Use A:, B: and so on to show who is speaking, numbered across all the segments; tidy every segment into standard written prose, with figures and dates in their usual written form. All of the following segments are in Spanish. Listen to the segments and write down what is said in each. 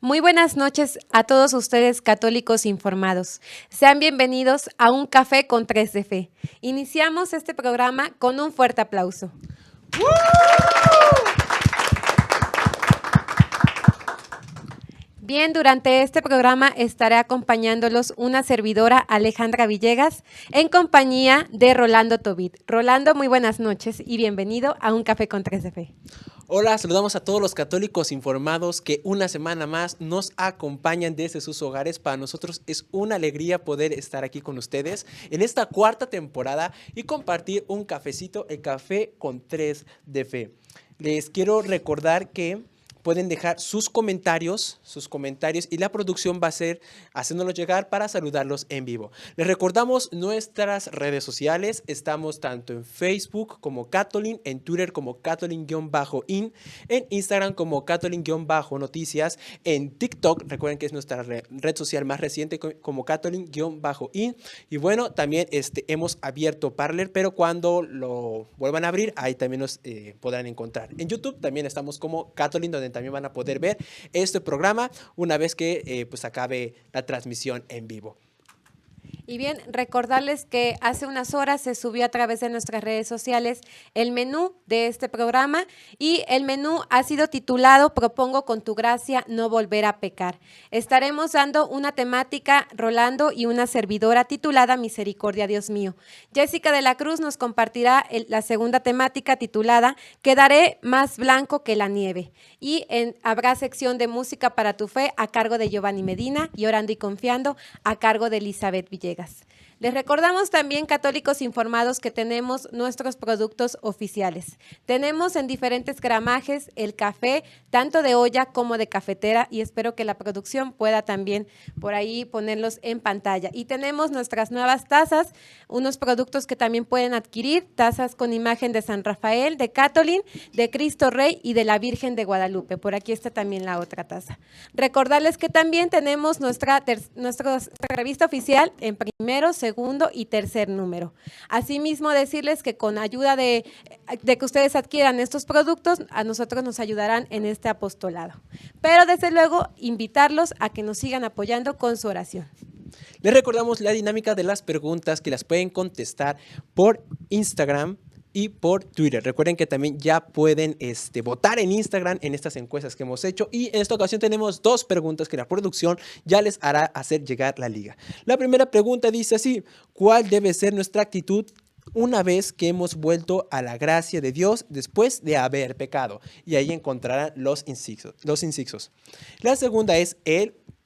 A: Muy buenas noches a todos ustedes católicos informados. Sean bienvenidos a Un Café con Tres de Fe. Iniciamos este programa con un fuerte aplauso. Bien, durante este programa estaré acompañándolos una servidora, Alejandra Villegas, en compañía de Rolando Tobit. Rolando, muy buenas noches y bienvenido a Un Café con Tres de Fe.
B: Hola, saludamos a todos los católicos informados que una semana más nos acompañan desde sus hogares. Para nosotros es una alegría poder estar aquí con ustedes en esta cuarta temporada y compartir un cafecito, el Café con Tres de Fe. Les quiero recordar que pueden dejar sus comentarios y la producción va a ser haciéndolos llegar para saludarlos en vivo. Les recordamos nuestras redes sociales, estamos tanto en Facebook como Catolin, en Twitter como Catolin-in, en Instagram como Catolin-noticias, en TikTok, recuerden que es nuestra red social más reciente como Catolin-in, y bueno, también hemos abierto Parler, pero cuando lo vuelvan a abrir, ahí también nos podrán encontrar. En YouTube también estamos como Catolin, donde también van a poder ver este programa una vez que pues acabe la transmisión en vivo.
A: Y bien, recordarles que hace unas horas se subió a través de nuestras redes sociales el menú de este programa y el menú ha sido titulado Propongo con tu gracia no volver a pecar. Estaremos dando una temática, Rolando y una servidora titulada Misericordia, Dios mío. Jessica de la Cruz nos compartirá la segunda temática titulada Quedaré más blanco que la nieve. Y habrá sección de música para tu fe a cargo de Giovanni Medina y Orando y Confiando a cargo de Elizabeth Villegas. Les recordamos también, católicos informados, que tenemos nuestros productos oficiales. Tenemos en diferentes gramajes el café, tanto de olla como de cafetera, y espero que la producción pueda también por ahí ponerlos en pantalla. Y tenemos nuestras nuevas tazas, unos productos que también pueden adquirir, tazas con imagen de San Rafael, de Catolin, de Cristo Rey y de la Virgen de Guadalupe. Por aquí está también la otra taza. Recordarles que también tenemos nuestra revista oficial en primero, segundo y tercer número. Asimismo, decirles que con ayuda de que ustedes adquieran estos productos, a nosotros nos ayudarán en este apostolado. Pero desde luego, invitarlos a que nos sigan apoyando con su oración.
B: Les recordamos la dinámica de las preguntas que las pueden contestar por Instagram y por Twitter. Recuerden que también ya pueden votar en Instagram en estas encuestas que hemos hecho, y en esta ocasión tenemos dos preguntas que la producción ya les hará hacer llegar la liga. La primera pregunta dice así: ¿cuál debe ser nuestra actitud una vez que hemos vuelto a la gracia de Dios después de haber pecado? Y ahí encontrarán los incisos. La segunda es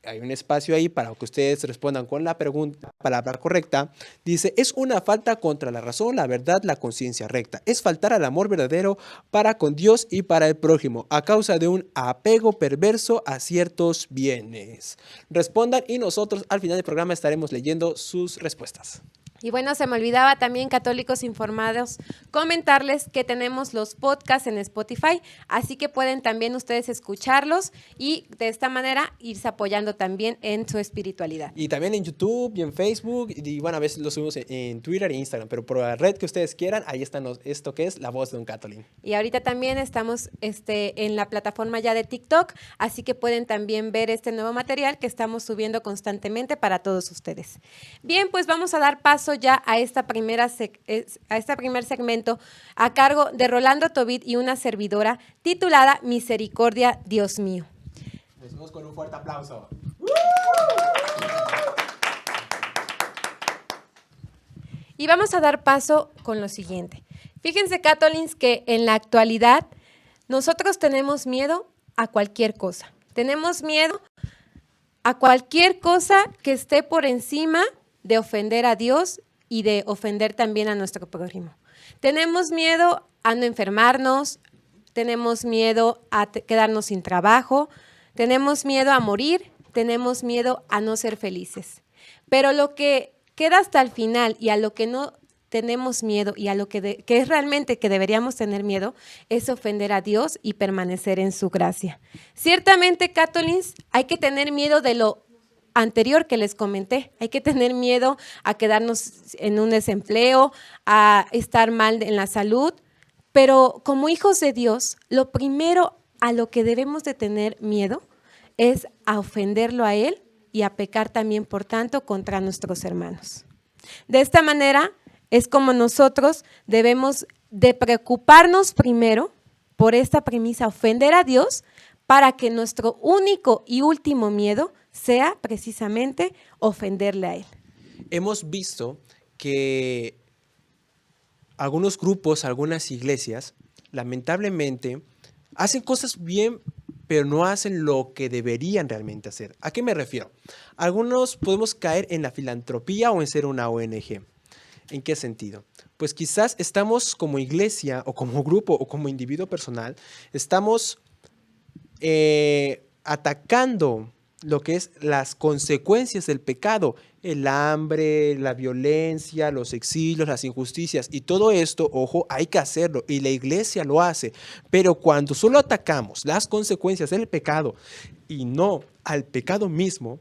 B: hay un espacio ahí para que ustedes respondan con la palabra correcta. Dice: es una falta contra la razón, la verdad, la conciencia recta. Es faltar al amor verdadero para con Dios y para el prójimo, a causa de un apego perverso a ciertos bienes. Respondan y nosotros al final del programa estaremos leyendo sus respuestas.
A: Y bueno, se me olvidaba también, católicos informados, comentarles que tenemos los podcasts en Spotify, así que pueden también ustedes escucharlos y de esta manera irse apoyando también en su espiritualidad.
B: Y también en YouTube y en Facebook, y bueno, a veces lo subimos en Twitter e Instagram, pero por la red que ustedes quieran, ahí está esto que es La Voz de un Catolín.
A: Y ahorita también estamos en la plataforma ya de TikTok, así que pueden también ver este nuevo material que estamos subiendo constantemente para todos ustedes. Bien, pues vamos a dar paso ya a este primer segmento a cargo de Rolando Tobit y una servidora titulada Misericordia, Dios mío.
B: Decimos con un fuerte aplauso.
A: Y vamos a dar paso con lo siguiente. Fíjense, Catolins, que en la actualidad nosotros tenemos miedo a cualquier cosa. Tenemos miedo a cualquier cosa que esté por encima de ofender a Dios y de ofender también a nuestro prójimo. Tenemos miedo a no enfermarnos, tenemos miedo a quedarnos sin trabajo, tenemos miedo a morir, tenemos miedo a no ser felices. Pero lo que queda hasta el final y a lo que no tenemos miedo y a lo que es realmente que deberíamos tener miedo es ofender a Dios y permanecer en su gracia. Ciertamente, Catolins, hay que tener miedo de lo anterior que les comenté. Hay que tener miedo a quedarnos en un desempleo, a estar mal en la salud, pero como hijos de Dios, lo primero a lo que debemos de tener miedo es a ofenderlo a Él y a pecar también, por tanto, contra nuestros hermanos. De esta manera es como nosotros debemos de preocuparnos primero por esta premisa, ofender a Dios, para que nuestro único y último miedo sea precisamente ofenderle a Él.
B: Hemos visto que algunos grupos, algunas iglesias, lamentablemente, hacen cosas bien, pero no hacen lo que deberían realmente hacer. ¿A qué me refiero? Algunos podemos caer en la filantropía o en ser una ONG. ¿En qué sentido? Pues quizás estamos como iglesia o como grupo o como individuo personal, estamos atacando lo que es las consecuencias del pecado, el hambre, la violencia, los exilios, las injusticias y todo esto, ojo, hay que hacerlo y la iglesia lo hace, pero cuando solo atacamos las consecuencias del pecado y no al pecado mismo,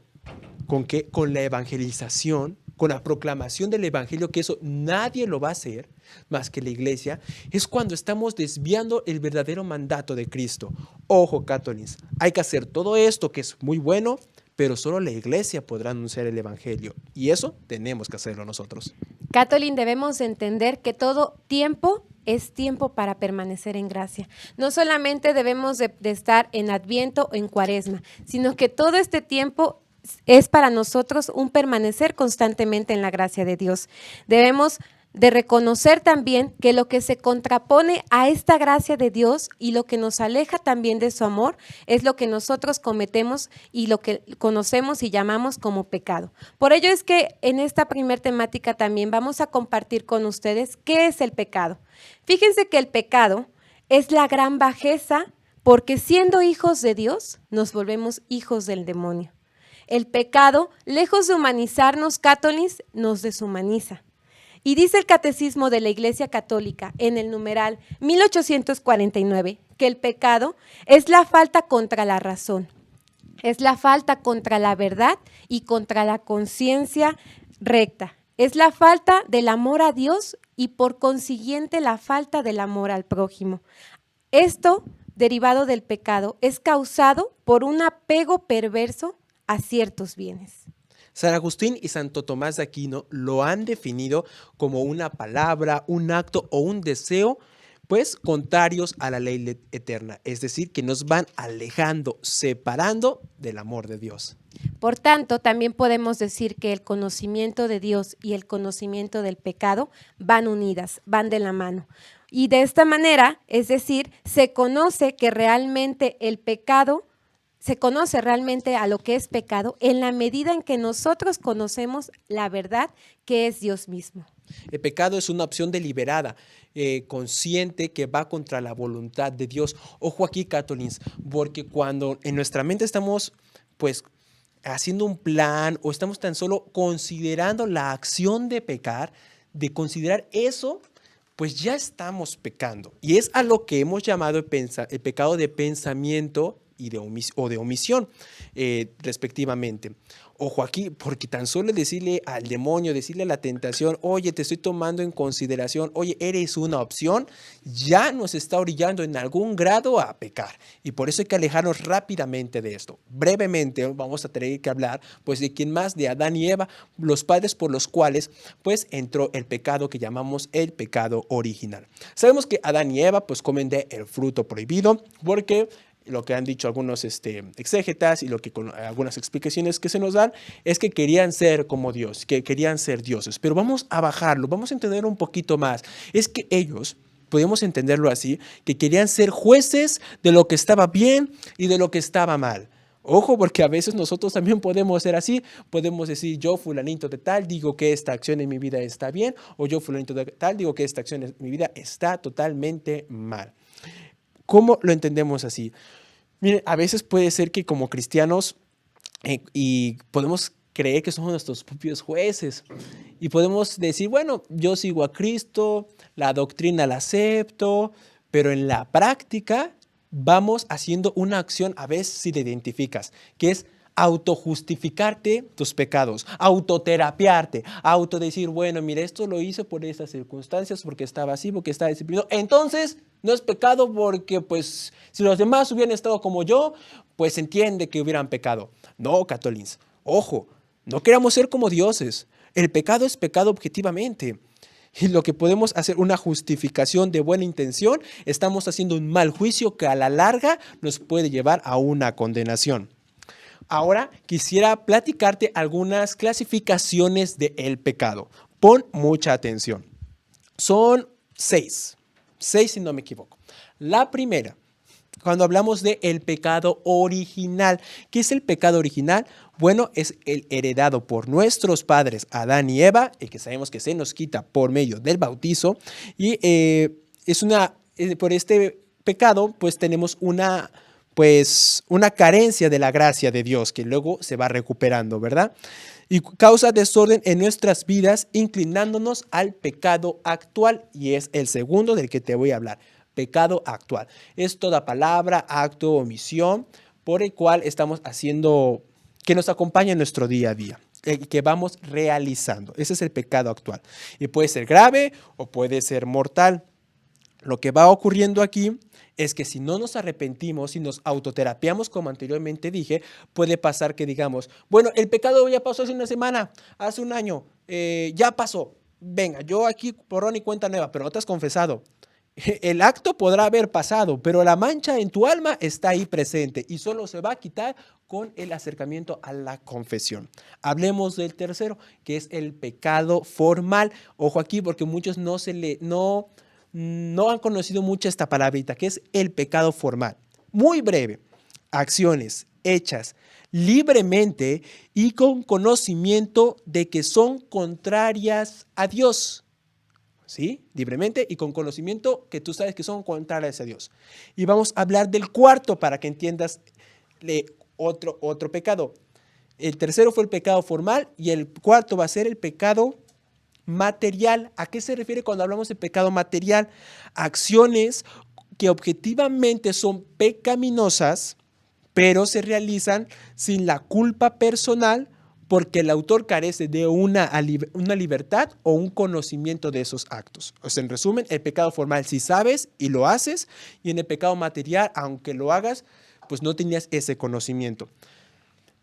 B: ¿con qué? Con la evangelización, con la proclamación del evangelio, que eso nadie lo va a hacer más que la iglesia, es cuando estamos desviando el verdadero mandato de Cristo. Ojo, católicos, hay que hacer todo esto que es muy bueno, pero solo la iglesia podrá anunciar el evangelio y eso tenemos que hacerlo nosotros.
A: Catolín, debemos entender que todo tiempo es tiempo para permanecer en gracia. No solamente debemos de estar en Adviento o en Cuaresma, sino que todo este tiempo es para nosotros un permanecer constantemente en la gracia de Dios. Debemos de reconocer también que lo que se contrapone a esta gracia de Dios y lo que nos aleja también de su amor es lo que nosotros cometemos y lo que conocemos y llamamos como pecado. Por ello es que en esta primer temática también vamos a compartir con ustedes qué es el pecado. Fíjense que el pecado es la gran bajeza porque siendo hijos de Dios nos volvemos hijos del demonio. El pecado, lejos de humanizarnos, católicos, nos deshumaniza. Y dice el Catecismo de la Iglesia Católica en el numeral 1849 que el pecado es la falta contra la razón, es la falta contra la verdad y contra la conciencia recta, es la falta del amor a Dios y por consiguiente la falta del amor al prójimo. Esto, derivado del pecado, es causado por un apego perverso a ciertos bienes.
B: San Agustín y Santo Tomás de Aquino lo han definido como una palabra, un acto o un deseo, pues contrarios a la ley eterna, es decir, que nos van alejando, separando del amor de Dios.
A: Por tanto, también podemos decir que el conocimiento de Dios y el conocimiento del pecado van unidas, van de la mano. Y de esta manera, es decir, se conoce que realmente el pecado se conoce realmente a lo que es pecado en la medida en que nosotros conocemos la verdad que es Dios mismo.
B: El pecado es una opción deliberada, consciente, que va contra la voluntad de Dios. Ojo aquí, católicos, porque cuando en nuestra mente estamos, pues, haciendo un plan o estamos tan solo considerando la acción de pecar, de considerar eso, pues ya estamos pecando. Y es a lo que hemos llamado el pecado de pensamiento y de omisión, respectivamente. Ojo aquí, porque tan solo decirle al demonio, decirle a la tentación, oye, te estoy tomando en consideración, oye, eres una opción, ya nos está orillando en algún grado a pecar. Y por eso hay que alejarnos rápidamente de esto. Brevemente vamos a tener que hablar, pues, de quién más, de Adán y Eva, los padres por los cuales, pues, entró el pecado que llamamos el pecado original. Sabemos que Adán y Eva, pues, comen del fruto prohibido, porque lo que han dicho algunos exégetas y lo que con algunas explicaciones que se nos dan es que querían ser como Dios, que querían ser dioses. Pero vamos a bajarlo, vamos a entender un poquito más. Es que ellos, podemos entenderlo así, que querían ser jueces de lo que estaba bien y de lo que estaba mal. Ojo, porque a veces nosotros también podemos ser así, podemos decir yo fulanito de tal, digo que esta acción en mi vida está bien, o yo fulanito de tal, digo que esta acción en mi vida está totalmente mal. ¿Cómo lo entendemos así? Miren, a veces puede ser que como cristianos y podemos creer que somos nuestros propios jueces y podemos decir, bueno, yo sigo a Cristo, la doctrina la acepto, pero en la práctica vamos haciendo una acción, a veces si te identificas, que es autojustificarte tus pecados, autoterapiarte, autodecir, bueno, mira, esto lo hice por estas circunstancias, porque estaba así, porque estaba disciplinado. Entonces, no es pecado porque, pues, si los demás hubieran estado como yo, pues se entiende que hubieran pecado. No, Catolins, ojo, no queramos ser como dioses. El pecado es pecado objetivamente. Y lo que podemos hacer una justificación de buena intención, estamos haciendo un mal juicio que a la larga nos puede llevar a una condenación. Ahora quisiera platicarte algunas clasificaciones del pecado. Pon mucha atención. Son 6 si no me equivoco. La primera, cuando hablamos del pecado original. ¿Qué es el pecado original? Bueno, es el heredado por nuestros padres Adán y Eva, el que sabemos que se nos quita por medio del bautizo. Y por este pecado, pues tenemos una carencia de la gracia de Dios que luego se va recuperando, ¿verdad? Y causa desorden en nuestras vidas, inclinándonos al pecado actual, y es el segundo del que te voy a hablar. Pecado actual. Es toda palabra, acto, omisión, por el cual estamos haciendo, que nos acompaña en nuestro día a día, que vamos realizando. Ese es el pecado actual. Y puede ser grave o puede ser mortal. Lo que va ocurriendo aquí es que si no nos arrepentimos y nos autoterapiamos, como anteriormente dije, puede pasar que digamos, bueno, el pecado ya pasó hace una semana, hace un año, ya pasó. Venga, yo aquí borrón y cuenta nueva, pero no te has confesado. El acto podrá haber pasado, pero la mancha en tu alma está ahí presente y solo se va a quitar con el acercamiento a la confesión. Hablemos del tercero, que es el pecado formal. Ojo aquí, porque muchos no han conocido mucho esta palabrita, que es el pecado formal. Muy breve. Acciones hechas libremente y con conocimiento de que son contrarias a Dios. ¿Sí? Libremente y con conocimiento que tú sabes que son contrarias a Dios. Y vamos a hablar del cuarto para que entiendas otro pecado. El tercero fue el pecado formal y el cuarto va a ser el pecado material. ¿A qué se refiere cuando hablamos de pecado material? Acciones que objetivamente son pecaminosas, pero se realizan sin la culpa personal porque el autor carece de una libertad o un conocimiento de esos actos. O sea, en resumen, el pecado formal si sabes y lo haces, y en el pecado material, aunque lo hagas, pues no tenías ese conocimiento.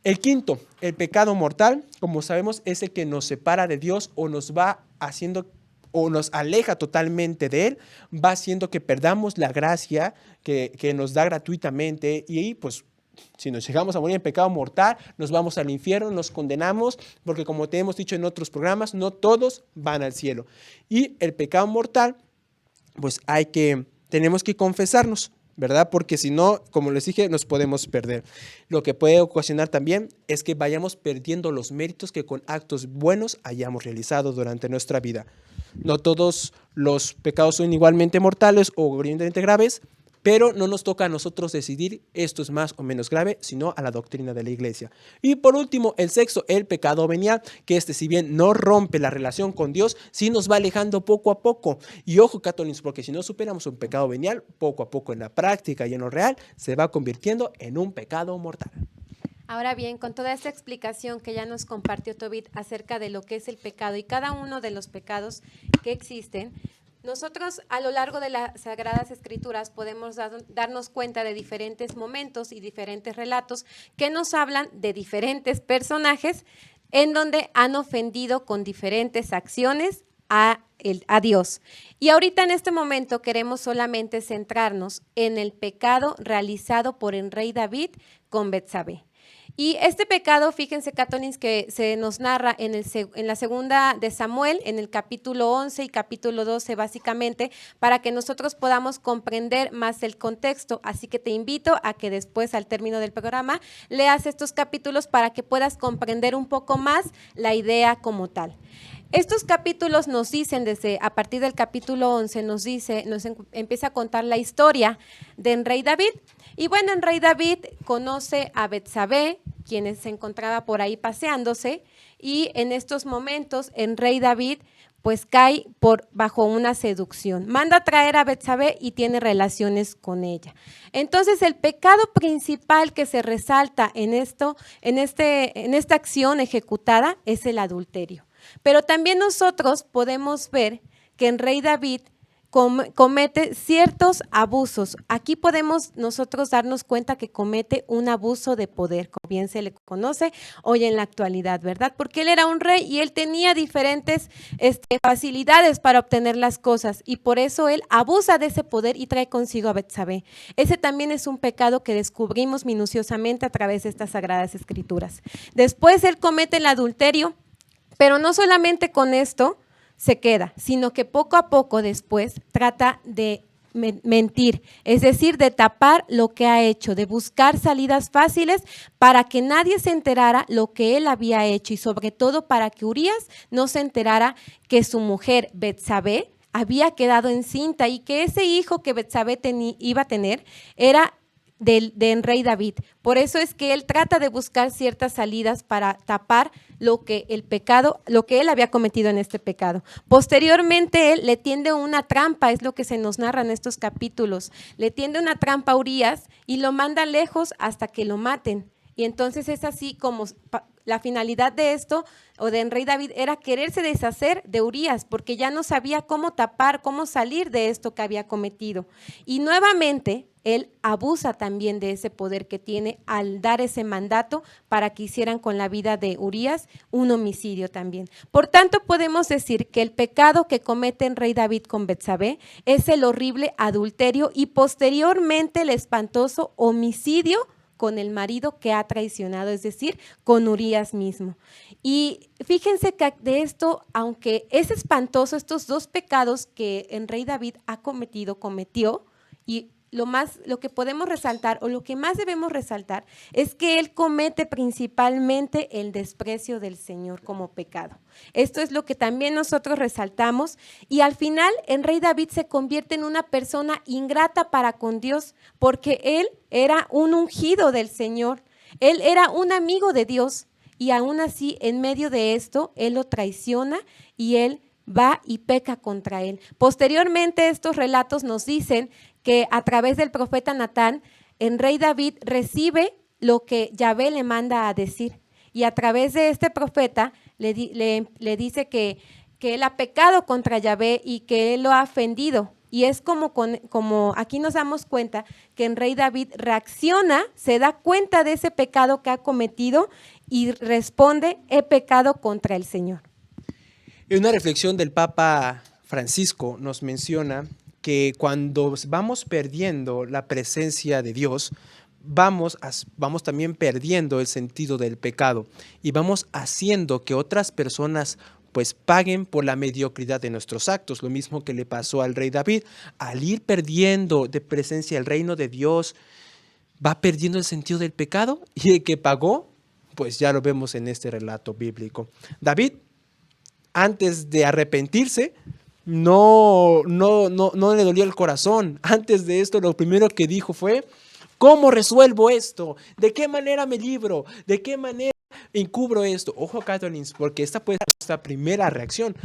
B: El quinto, el pecado mortal, como sabemos, es el que nos separa de Dios o nos va haciendo o nos aleja totalmente de Él, va haciendo que perdamos la gracia que nos da gratuitamente y ahí pues si nos llegamos a morir en pecado mortal, nos vamos al infierno, nos condenamos, porque como te hemos dicho en otros programas, no todos van al cielo. Y el pecado mortal, pues tenemos que confesarnos, ¿verdad? Porque si no, como les dije, nos podemos perder. Lo que puede ocasionar también es que vayamos perdiendo los méritos que con actos buenos hayamos realizado durante nuestra vida. No todos los pecados son igualmente mortales o igualmente graves, pero no nos toca a nosotros decidir esto es más o menos grave, sino a la doctrina de la iglesia. Y por último, el sexto, el pecado venial, que si bien no rompe la relación con Dios, sí nos va alejando poco a poco. Y ojo, católicos, porque si no superamos un pecado venial, poco a poco en la práctica y en lo real, se va convirtiendo en un pecado mortal.
A: Ahora bien, con toda esta explicación que ya nos compartió Tobit acerca de lo que es el pecado y cada uno de los pecados que existen, nosotros a lo largo de las Sagradas Escrituras podemos darnos cuenta de diferentes momentos y diferentes relatos que nos hablan de diferentes personajes en donde han ofendido con diferentes acciones a Dios. Y ahorita en este momento queremos solamente centrarnos en el pecado realizado por el rey David con Betsabé. Y este pecado, fíjense, católicos, que se nos narra en la segunda de Samuel, en el capítulo 11 y capítulo 12, básicamente, para que nosotros podamos comprender más el contexto. Así que te invito a que después, al término del programa, leas estos capítulos para que puedas comprender un poco más la idea como tal. Estos capítulos nos dicen, a partir del capítulo 11, nos empieza a contar la historia del rey David. Y bueno, el rey David conoce a Betsabé, quien se encontraba por ahí paseándose, y en estos momentos el rey David pues cae bajo una seducción. Manda a traer a Betsabé y tiene relaciones con ella. Entonces, el pecado principal que se resalta en esta acción ejecutada es el adulterio. Pero también nosotros podemos ver que en Rey David comete ciertos abusos. Aquí podemos nosotros darnos cuenta que comete un abuso de poder, como bien se le conoce hoy en la actualidad, ¿verdad? Porque él era un rey y él tenía diferentes facilidades para obtener las cosas y por eso él abusa de ese poder y trae consigo a Betsabé. Ese también es un pecado que descubrimos minuciosamente a través de estas Sagradas Escrituras. Después él comete el adulterio, pero no solamente con esto se queda, sino que poco a poco después trata de mentir, es decir, de tapar lo que ha hecho, de buscar salidas fáciles para que nadie se enterara lo que él había hecho y sobre todo para que Urías no se enterara que su mujer Betsabé había quedado encinta y que ese hijo que Betsabé iba a tener era de rey David. Por eso es que él trata de buscar ciertas salidas para tapar lo que él había cometido en este pecado. Posteriormente él le tiende una trampa, es lo que se nos narra en estos capítulos, le tiende una trampa a Urías y lo manda lejos hasta que lo maten. Y entonces es así como la finalidad de esto, o de rey David, era quererse deshacer de Urías, porque ya no sabía cómo tapar, cómo salir de esto que había cometido. Y nuevamente, él abusa también de ese poder que tiene al dar ese mandato para que hicieran con la vida de Urías un homicidio también. Por tanto, podemos decir que el pecado que comete el rey David con Betsabé es el horrible adulterio y posteriormente el espantoso homicidio con el marido que ha traicionado, es decir, con Urías mismo. Y fíjense que de esto, aunque es espantoso, estos dos pecados que el rey David cometió, y lo que podemos resaltar o lo que más debemos resaltar es que él comete principalmente el desprecio del Señor como pecado. Esto es lo que también nosotros resaltamos y al final el rey David se convierte en una persona ingrata para con Dios porque él era un ungido del Señor, él era un amigo de Dios y aún así en medio de esto él lo traiciona y él va y peca contra él. Posteriormente estos relatos nos dicen que a través del profeta Natán, el rey David recibe lo que Yahvé le manda a decir y a través de este profeta le dice que él ha pecado contra Yahvé y que él lo ha ofendido. Y es como aquí nos damos cuenta que el rey David reacciona, se da cuenta de ese pecado que ha cometido y responde: he pecado contra el Señor.
B: En una reflexión del Papa Francisco nos menciona que cuando vamos perdiendo la presencia de Dios, vamos también perdiendo el sentido del pecado y vamos haciendo que otras personas pues paguen por la mediocridad de nuestros actos. Lo mismo que le pasó al rey David. Al ir perdiendo de presencia el reino de Dios, va perdiendo el sentido del pecado y el que pagó, pues ya lo vemos en este relato bíblico. David, antes de arrepentirse, no le dolió el corazón. Antes de esto, lo primero que dijo fue: ¿cómo resuelvo esto? ¿De qué manera me libro? ¿De qué manera encubro esto? Ojo, Catherine, porque esta puede ser nuestra primera reacción.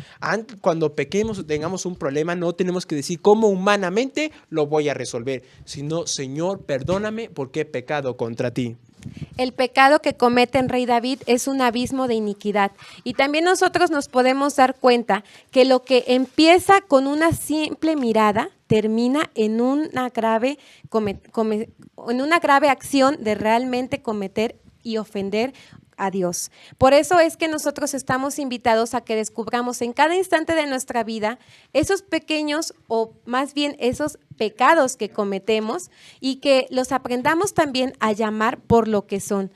B: Cuando pequemos o tengamos un problema, no tenemos que decir cómo humanamente lo voy a resolver, sino: Señor, perdóname porque he pecado contra ti.
A: El pecado que comete el rey David es un abismo de iniquidad y también nosotros nos podemos dar cuenta que lo que empieza con una simple mirada termina en una grave acción de realmente cometer y ofender a Dios. Por eso es que nosotros estamos invitados a que descubramos en cada instante de nuestra vida esos pequeños o más bien esos pecados que cometemos y que los aprendamos también a llamar por lo que son,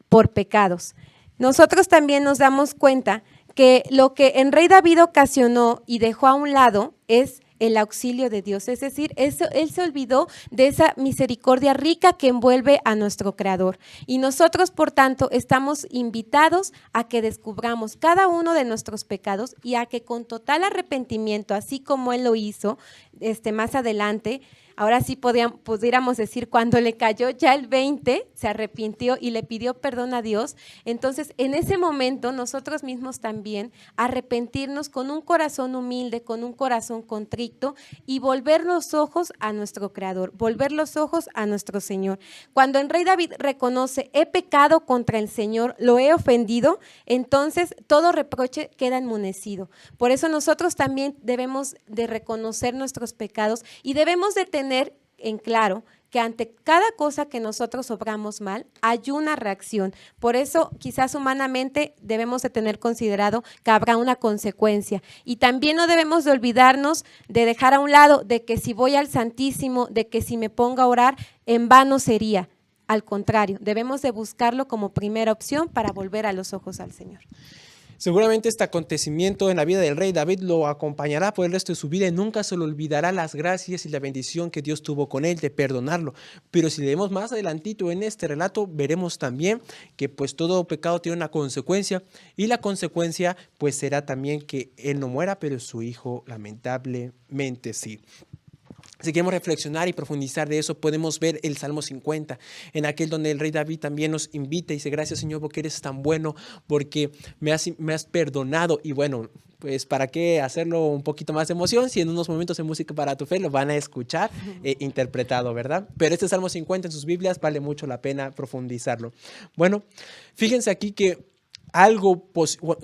A: por pecados. Nosotros también nos damos cuenta que lo que el rey David ocasionó y dejó a un lado es el auxilio de Dios, es decir, él se olvidó de esa misericordia rica que envuelve a nuestro Creador. Y nosotros, por tanto, estamos invitados a que descubramos cada uno de nuestros pecados y a que con total arrepentimiento, así como Él lo hizo más adelante, ahora sí pudiéramos decir, cuando le cayó ya el 20, se arrepintió y le pidió perdón a Dios. Entonces, en ese momento, nosotros mismos también arrepentirnos con un corazón humilde, con un corazón contrito y volver los ojos a nuestro Creador, volver los ojos a nuestro Señor. Cuando el rey David reconoce, he pecado contra el Señor, lo he ofendido, entonces todo reproche queda enmudecido. Por eso nosotros también debemos de reconocer nuestros pecados y debemos de tener en claro que ante cada cosa que nosotros obramos mal, hay una reacción. Por eso, quizás humanamente debemos de tener considerado que habrá una consecuencia. Y también no debemos de olvidarnos de dejar a un lado de que si voy al Santísimo, de que si me pongo a orar, en vano sería. Al contrario, debemos de buscarlo como primera opción para volver a los ojos al Señor.
B: Seguramente este acontecimiento en la vida del rey David lo acompañará por el resto de su vida y nunca se le olvidará las gracias y la bendición que Dios tuvo con él de perdonarlo. Pero si leemos más adelantito en este relato, veremos también que pues todo pecado tiene una consecuencia y la consecuencia pues será también que él no muera, pero su hijo lamentablemente sí. Si queremos reflexionar y profundizar de eso, podemos ver el Salmo 50, en aquel donde el rey David también nos invita y dice, gracias Señor porque eres tan bueno, porque me has perdonado. Y bueno, pues para qué hacerlo un poquito más de emoción, si en unos momentos en Música para tu Fe lo van a escuchar interpretado, ¿verdad? Pero este Salmo 50 en sus Biblias vale mucho la pena profundizarlo. Bueno, fíjense aquí que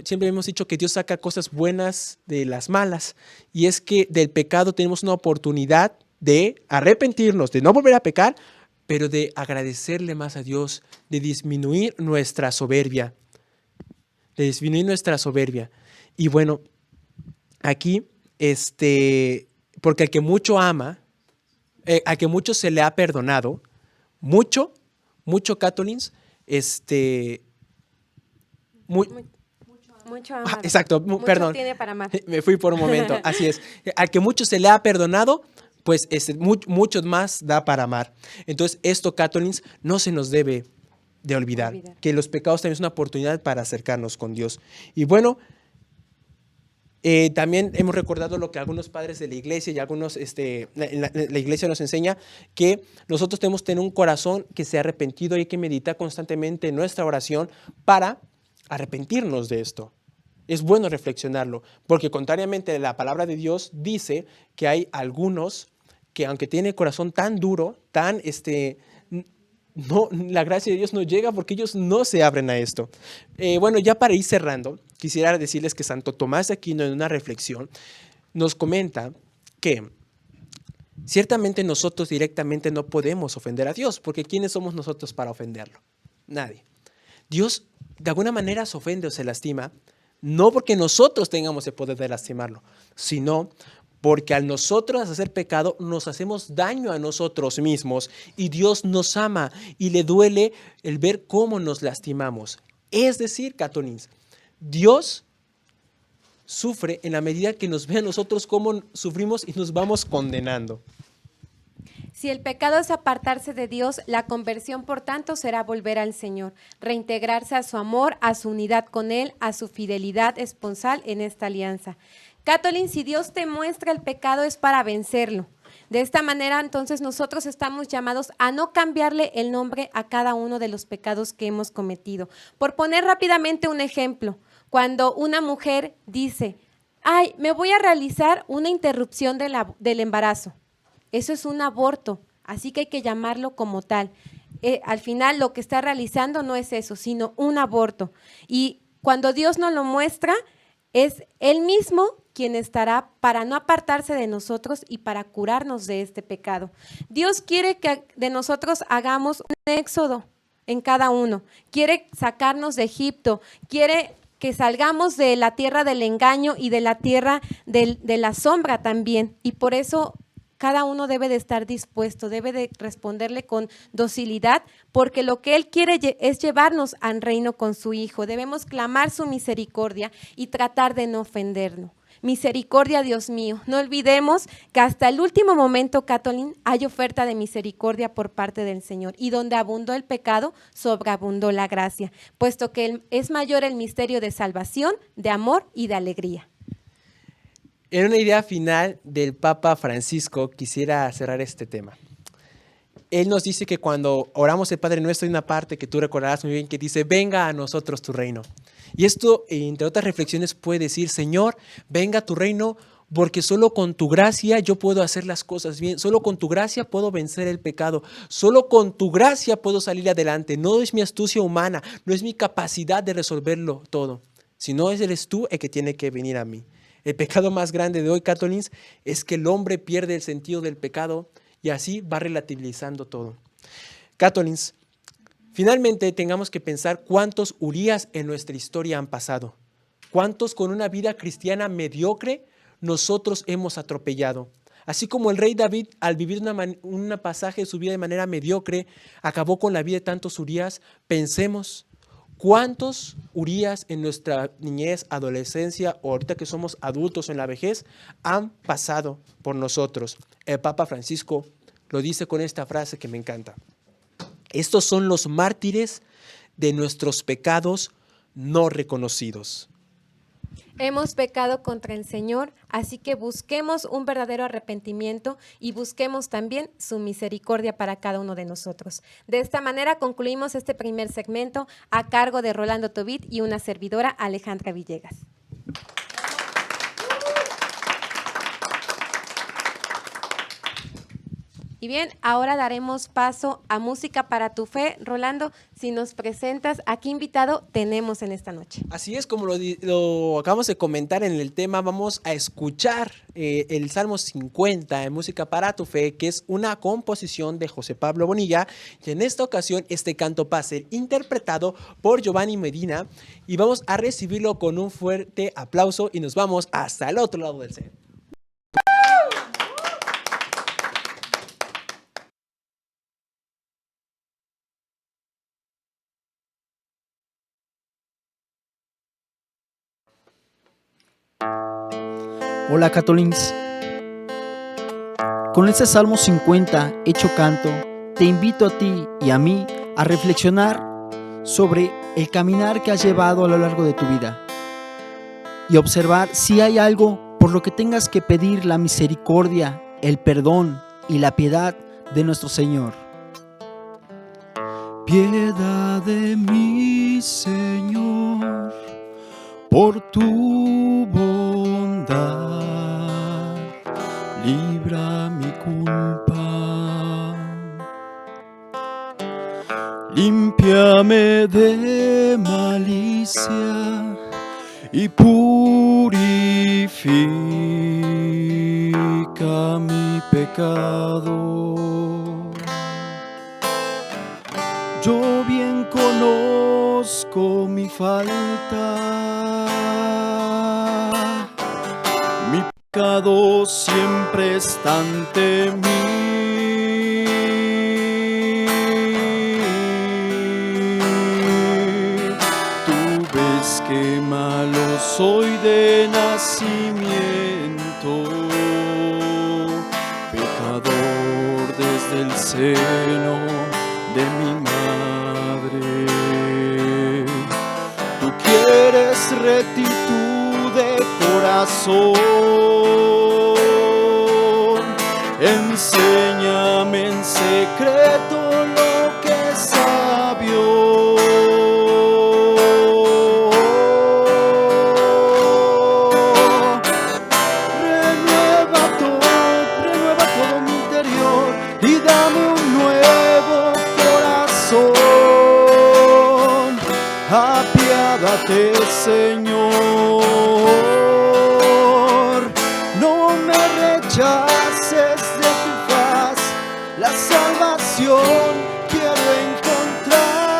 B: siempre hemos dicho que Dios saca cosas buenas de las malas, y es que del pecado tenemos una oportunidad de arrepentirnos, de no volver a pecar, pero de agradecerle más a Dios, de disminuir nuestra soberbia, Y bueno, aquí, porque al que mucho ama, al que mucho se le ha perdonado, mucho, Catolins,
A: mucho amado.
B: Exacto,
A: mucho
B: perdón.
A: Tiene para amar.
B: Me fui por un momento, así es. Al que mucho se le ha perdonado, pues mucho más da para amar. Entonces, esto, Catolins, no se nos debe de olvidar, que los pecados también es una oportunidad para acercarnos con Dios. Y bueno, también hemos recordado lo que algunos padres de la iglesia y algunos, la iglesia nos enseña, que nosotros tenemos que tener un corazón que sea arrepentido y hay que meditar constantemente en nuestra oración para arrepentirnos de esto. Es bueno reflexionarlo, porque contrariamente a la palabra de Dios dice que hay algunos que aunque tienen el corazón tan duro, no, la gracia de Dios no llega porque ellos no se abren a esto. Bueno, ya para ir cerrando, quisiera decirles que Santo Tomás de Aquino en una reflexión nos comenta que ciertamente nosotros directamente no podemos ofender a Dios, porque ¿quiénes somos nosotros para ofenderlo? Nadie. Dios de alguna manera se ofende o se lastima, no porque nosotros tengamos el poder de lastimarlo, sino porque al nosotros hacer pecado nos hacemos daño a nosotros mismos y Dios nos ama y le duele el ver cómo nos lastimamos. Es decir, Catolins, Dios sufre en la medida que nos ve a nosotros cómo sufrimos y nos vamos condenando.
A: Si el pecado es apartarse de Dios, la conversión, por tanto, será volver al Señor, reintegrarse a su amor, a su unidad con Él, a su fidelidad esponsal en esta alianza. Catolín, si Dios te muestra el pecado es para vencerlo. De esta manera, entonces, nosotros estamos llamados a no cambiarle el nombre a cada uno de los pecados que hemos cometido. Por poner rápidamente un ejemplo, cuando una mujer dice, ay, me voy a realizar una interrupción del embarazo. Eso es un aborto, así que hay que llamarlo como tal. Al final lo que está realizando no es eso, sino un aborto. Y cuando Dios nos lo muestra, es Él mismo quien estará para no apartarse de nosotros y para curarnos de este pecado. Dios quiere que de nosotros hagamos un éxodo en cada uno. Quiere sacarnos de Egipto, quiere que salgamos de la tierra del engaño y de la tierra de la sombra también. Y por eso cada uno debe de estar dispuesto, debe de responderle con docilidad, porque lo que Él quiere es llevarnos al reino con su Hijo. Debemos clamar su misericordia y tratar de no ofendernos. Misericordia, Dios mío. No olvidemos que hasta el último momento, Catolín, hay oferta de misericordia por parte del Señor. Y donde abundó el pecado, sobreabundó la gracia, puesto que es mayor el misterio de salvación, de amor y de alegría.
B: En una idea final del Papa Francisco, quisiera cerrar este tema. Él nos dice que cuando oramos el Padre Nuestro hay una parte que tú recordarás muy bien que dice, venga a nosotros tu reino. Y esto, entre otras reflexiones, puede decir, Señor, venga tu reino, porque solo con tu gracia yo puedo hacer las cosas bien, solo con tu gracia puedo vencer el pecado, solo con tu gracia puedo salir adelante. No es mi astucia humana, no es mi capacidad de resolverlo todo, sino eres tú el que tiene que venir a mí. El pecado más grande de hoy, Catolins, es que el hombre pierde el sentido del pecado y así va relativizando todo. Catolins, finalmente tengamos que pensar cuántos Urías en nuestra historia han pasado, cuántos con una vida cristiana mediocre nosotros hemos atropellado. Así como el rey David, al vivir un pasaje de su vida de manera mediocre, acabó con la vida de tantos Urías, pensemos cuántos Urías en nuestra niñez, adolescencia o ahorita que somos adultos en la vejez han pasado por nosotros. El Papa Francisco lo dice con esta frase que me encanta. Estos son los mártires de nuestros pecados no reconocidos.
A: Hemos pecado contra el Señor, así que busquemos un verdadero arrepentimiento y busquemos también su misericordia para cada uno de nosotros. De esta manera concluimos este primer segmento a cargo de Rolando Tobit y una servidora, Alejandra Villegas. Y bien, ahora daremos paso a Música para tu Fe. Rolando, si nos presentas, ¿a qué invitado tenemos en esta noche?
B: Así es, como lo acabamos de comentar en el tema, vamos a escuchar el Salmo 50 en Música para tu Fe, que es una composición de José Pablo Bonilla, y en esta ocasión este canto va a ser interpretado por Giovanni Medina, y vamos a recibirlo con un fuerte aplauso y nos vamos hasta el otro lado del set.
C: Hola Catolins, con este Salmo 50 hecho canto, te invito a ti y a mí a reflexionar sobre el caminar que has llevado a lo largo de tu vida y observar si hay algo por lo que tengas que pedir la misericordia, el perdón y la piedad de nuestro Señor. Piedad de mí, Señor, por tu bondad, libra mi culpa, límpiame de malicia y purifica mi pecado. Yo bien conozco mi falta, mi pecado siempre está ante mí. Tú ves que malo soy de nacimiento, pecador desde el seno de mi madre. Tú quieres rectitud de corazón, enséñame en secreto lo que es sabio. Renueva todo mi interior y dame un nuevo corazón. Apiádate, Señor, no me rechaces de tu faz, la salvación quiero encontrar.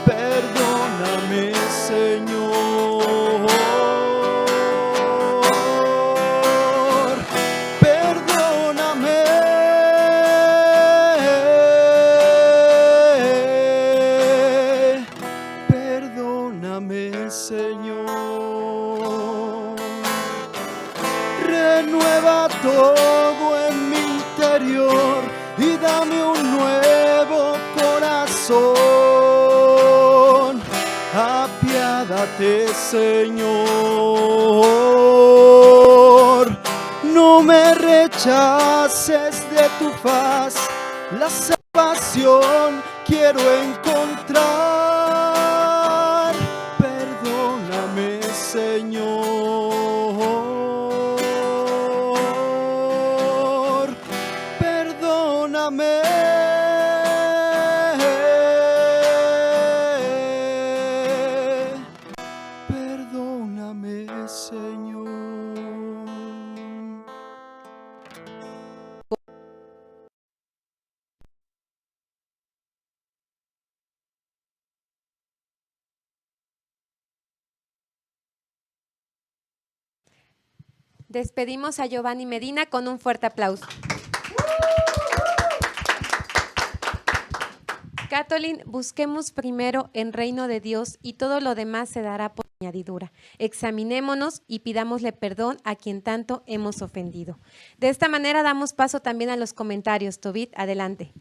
C: Perdóname, Señor, perdóname. Perdóname, Señor. Renueva todo en mi interior y dame un nuevo corazón. Apiádate, Señor. no me rechaces de tu faz, la salvación quiero encontrar. Perdóname, Señor, perdóname. Perdóname, Señor.
A: Despedimos a Giovanni Medina con un fuerte aplauso. Catolín, busquemos primero el reino de Dios y todo lo demás se dará por añadidura. Examinémonos y pidámosle perdón a quien tanto hemos ofendido. De esta manera damos paso también a los comentarios. Tobit, adelante.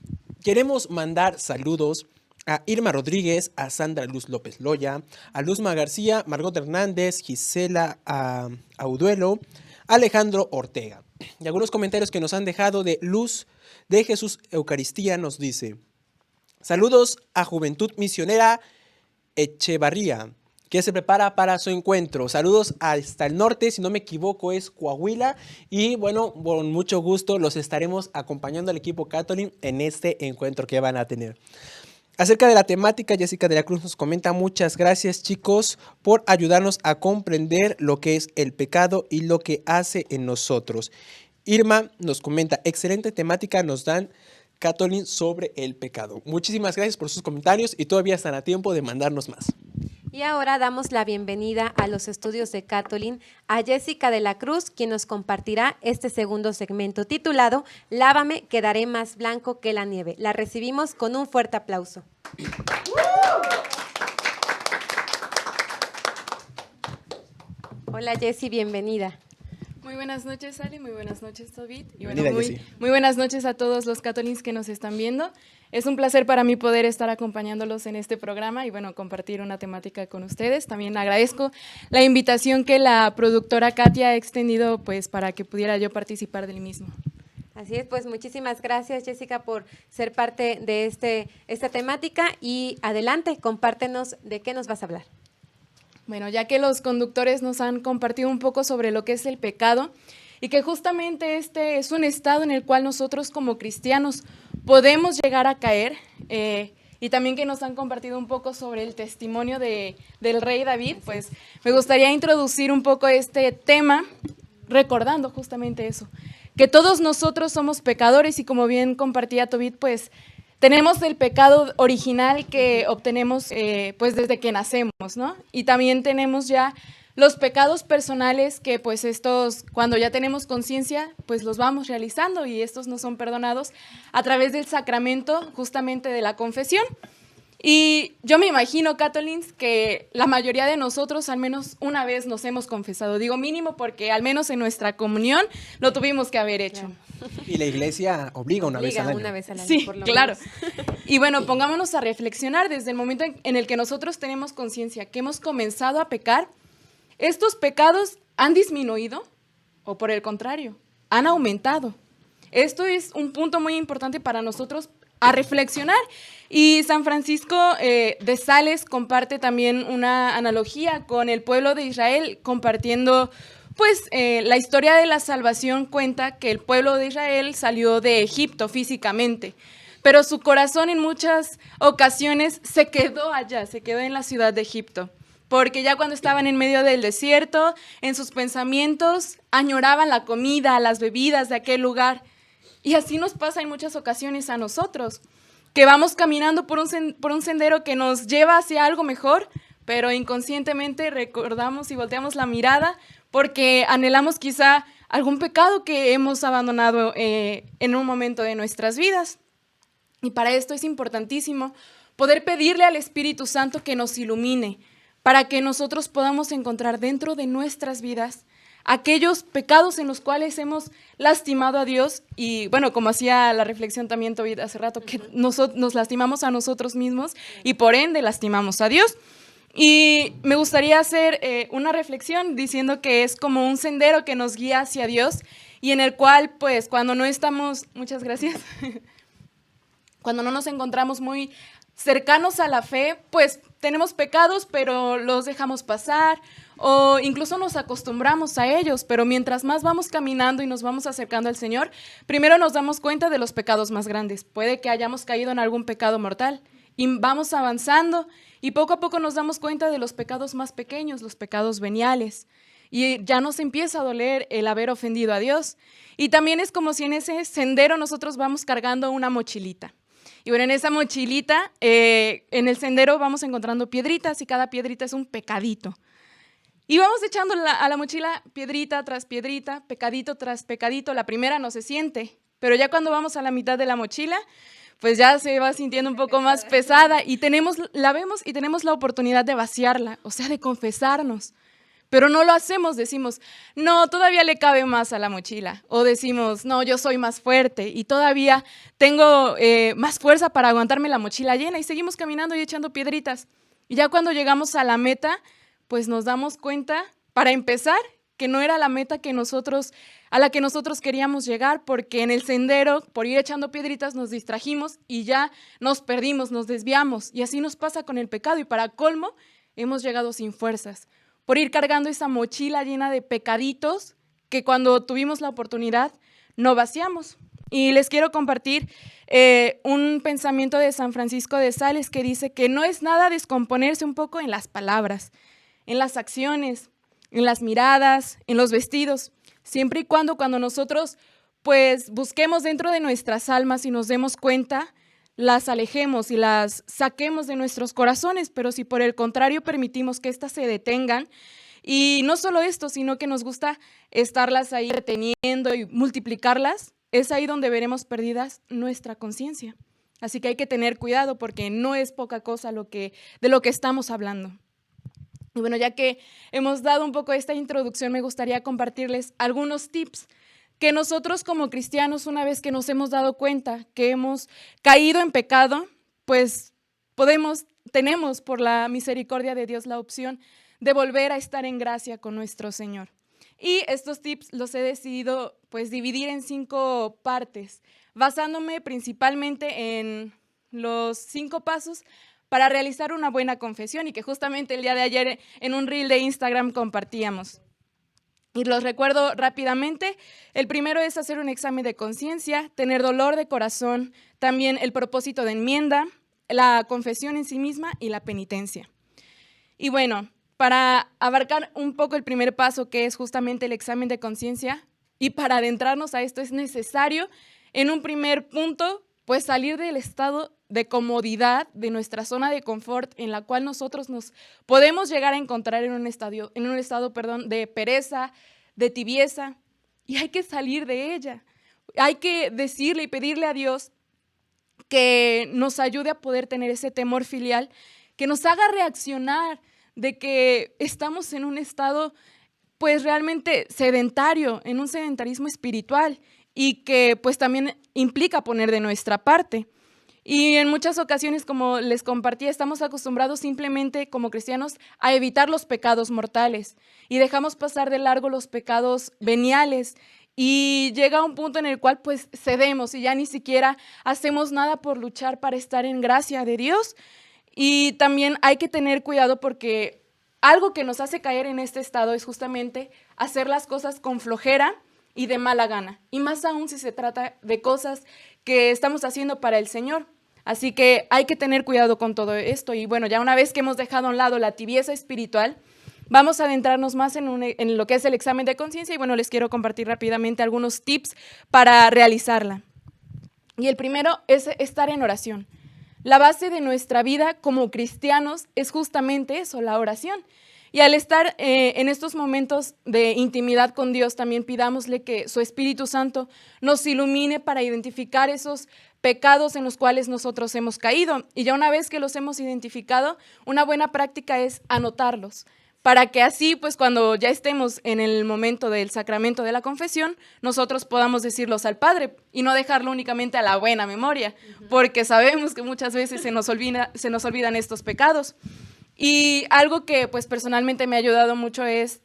B: Queremos mandar saludos a Irma Rodríguez, a Sandra Luz López Loya, a Luzma García, Margot Hernández, Gisela Auduelo, Alejandro Ortega. Y algunos comentarios que nos han dejado de Luz de Jesús Eucaristía nos dice: saludos a Juventud Misionera Echevarría, que se prepara para su encuentro. Saludos hasta el norte, si no me equivoco es Coahuila. Y bueno, con mucho gusto los estaremos acompañando al equipo Catolín en este encuentro que van a tener. Acerca de la temática, Jessica de la Cruz nos comenta: muchas gracias, chicos, por ayudarnos a comprender lo que es el pecado y lo que hace en nosotros. Irma nos comenta: excelente temática nos dan Catolín sobre el pecado. Muchísimas gracias por sus comentarios y todavía están a tiempo de mandarnos más.
A: Y ahora damos la bienvenida a los estudios de Catolín a Jessica de la Cruz, quien nos compartirá este segundo segmento titulado Lávame, quedaré más blanco que la nieve. La recibimos con un fuerte aplauso. Hola Jessie, bienvenida.
D: Muy buenas noches, Ali, muy buenas noches, Tobit. Y
B: Bienvenida,
D: muy
B: Jessie.
D: buenas noches a todos los catolins que nos están viendo. Es un placer para mí poder estar acompañándolos en este programa y bueno, compartir una temática con ustedes. También agradezco la invitación que la productora Katia ha extendido pues para que pudiera yo participar del mismo.
A: Así es, pues muchísimas gracias Jessica por ser parte de esta temática y adelante, compártenos de qué nos vas a hablar.
D: Bueno, ya que los conductores nos han compartido un poco sobre lo que es el pecado y que justamente este es un estado en el cual nosotros como cristianos podemos llegar a caer, y también que nos han compartido un poco sobre el testimonio del rey David, pues me gustaría introducir un poco este tema recordando justamente eso, que todos nosotros somos pecadores y como bien compartía Tobit, pues tenemos el pecado original que obtenemos pues desde que nacemos, ¿no? Y también tenemos ya los pecados personales que pues estos, cuando ya tenemos conciencia, pues los vamos realizando y estos no son perdonados a través del sacramento justamente de la confesión. Y yo me imagino, Catolins, que la mayoría de nosotros al menos una vez nos hemos confesado. Digo mínimo porque al menos en nuestra comunión lo tuvimos que haber hecho.
A: Claro.
B: Y la iglesia obliga una vez al año.
A: Una vez al año,
D: Sí,
A: por lo
D: claro.
A: menos.
D: Y bueno, pongámonos a reflexionar desde el momento en el que nosotros tenemos conciencia que hemos comenzado a pecar. ¿Estos pecados han disminuido o por el contrario, han aumentado? Esto es un punto muy importante para nosotros a reflexionar. Y San Francisco de Sales comparte también una analogía con el pueblo de Israel, compartiendo pues la historia de la salvación cuenta que el pueblo de Israel salió de Egipto físicamente, pero su corazón en muchas ocasiones se quedó allá, se quedó en la ciudad de Egipto. Porque ya cuando estaban en medio del desierto, en sus pensamientos añoraban la comida, las bebidas de aquel lugar. Y así nos pasa en muchas ocasiones a nosotros, que vamos caminando por un sendero que nos lleva hacia algo mejor, pero inconscientemente recordamos y volteamos la mirada porque anhelamos quizá algún pecado que hemos abandonado en un momento de nuestras vidas. Y para esto es importantísimo poder pedirle al Espíritu Santo que nos ilumine, para que nosotros podamos encontrar dentro de nuestras vidas aquellos pecados en los cuales hemos lastimado a Dios y, bueno, como hacía la reflexión también Tobit hace rato, que nos lastimamos a nosotros mismos y por ende lastimamos a Dios. Y me gustaría hacer una reflexión diciendo que es como un sendero que nos guía hacia Dios y en el cual, pues, cuando no estamos, muchas gracias, cuando no nos encontramos muy cercanos a la fe, pues tenemos pecados, pero los dejamos pasar o incluso nos acostumbramos a ellos, pero mientras más vamos caminando y nos vamos acercando al Señor, primero nos damos cuenta de los pecados más grandes. Puede que hayamos caído en algún pecado mortal y vamos avanzando y poco a poco nos damos cuenta de los pecados más pequeños, los pecados veniales. Y ya nos empieza a doler el haber ofendido a Dios. Y también es como si en ese sendero nosotros vamos cargando una mochilita. Y bueno, en esa mochilita, en el sendero vamos encontrando piedritas y cada piedrita es un pecadito. Y vamos echando a la mochila piedrita tras piedrita, pecadito tras pecadito. La primera no se siente, pero ya cuando vamos a la mitad de la mochila, pues ya se va sintiendo un poco más pesada y la vemos y tenemos la oportunidad de vaciarla, o sea, de confesarnos. Pero no lo hacemos, decimos, no, todavía le cabe más a la mochila. O decimos, no, yo soy más fuerte y todavía tengo más fuerza para aguantarme la mochila llena. Y seguimos caminando y echando piedritas. Y ya cuando llegamos a la meta, pues nos damos cuenta, para empezar, que no era la meta a la que nosotros queríamos llegar, porque en el sendero, por ir echando piedritas, nos distrajimos y ya nos perdimos, nos desviamos. Y así nos pasa con el pecado. Y para colmo, hemos llegado sin fuerzas, por ir cargando esa mochila llena de pecaditos que cuando tuvimos la oportunidad no vaciamos. Y les quiero compartir un pensamiento de San Francisco de Sales que dice que no es nada descomponerse un poco en las palabras, en las acciones, en las miradas, en los vestidos, siempre y cuando nosotros pues busquemos dentro de nuestras almas y nos demos cuenta, las alejemos y las saquemos de nuestros corazones, pero si por el contrario permitimos que éstas se detengan, y no solo esto, sino que nos gusta estarlas ahí reteniendo y multiplicarlas, es ahí donde veremos perdidas nuestra conciencia. Así que hay que tener cuidado porque no es poca cosa de lo que estamos hablando. Y bueno, ya que hemos dado un poco esta introducción, me gustaría compartirles algunos tips que nosotros como cristianos, una vez que nos hemos dado cuenta que hemos caído en pecado, pues tenemos por la misericordia de Dios la opción de volver a estar en gracia con nuestro Señor. Y estos tips los he decidido pues dividir en 5 partes, basándome principalmente en los 5 pasos para realizar una buena confesión y que justamente el día de ayer en un reel de Instagram compartíamos. Y los recuerdo rápidamente. El primero es hacer un examen de conciencia, tener dolor de corazón, también el propósito de enmienda, la confesión en sí misma y la penitencia. Y bueno, para abarcar un poco el primer paso, que es justamente el examen de conciencia, y para adentrarnos a esto es necesario, en un primer punto, pues salir del estado de comodidad, de nuestra zona de confort, en la cual nosotros nos podemos llegar a encontrar en un estado de pereza, de tibieza, y hay que salir de ella. Hay que decirle y pedirle a Dios que nos ayude a poder tener ese temor filial, que nos haga reaccionar de que estamos en un estado pues realmente sedentario, en un sedentarismo espiritual y que pues también implica poner de nuestra parte. Y en muchas ocasiones, como les compartí, estamos acostumbrados simplemente como cristianos a evitar los pecados mortales y dejamos pasar de largo los pecados veniales y llega un punto en el cual pues cedemos y ya ni siquiera hacemos nada por luchar para estar en gracia de Dios. Y también hay que tener cuidado porque algo que nos hace caer en este estado es justamente hacer las cosas con flojera y de mala gana, y más aún si se trata de cosas que estamos haciendo para el Señor. Así que hay que tener cuidado con todo esto. Y bueno, ya una vez que hemos dejado a un lado la tibieza espiritual, vamos a adentrarnos más en lo que es el examen de conciencia. Y bueno, les quiero compartir rápidamente algunos tips para realizarla. Y el primero es estar en oración. La base de nuestra vida como cristianos es justamente eso, la oración. Y al estar en estos momentos de intimidad con Dios, también pidámosle que su Espíritu Santo nos ilumine para identificar esos pecados en los cuales nosotros hemos caído. Y ya una vez que los hemos identificado, una buena práctica es anotarlos, para que así, pues cuando ya estemos en el momento del sacramento de la confesión, nosotros podamos decirlos al Padre y no dejarlo únicamente a la buena memoria, porque sabemos que muchas veces se nos olvidan estos pecados. Y algo que pues personalmente me ha ayudado mucho es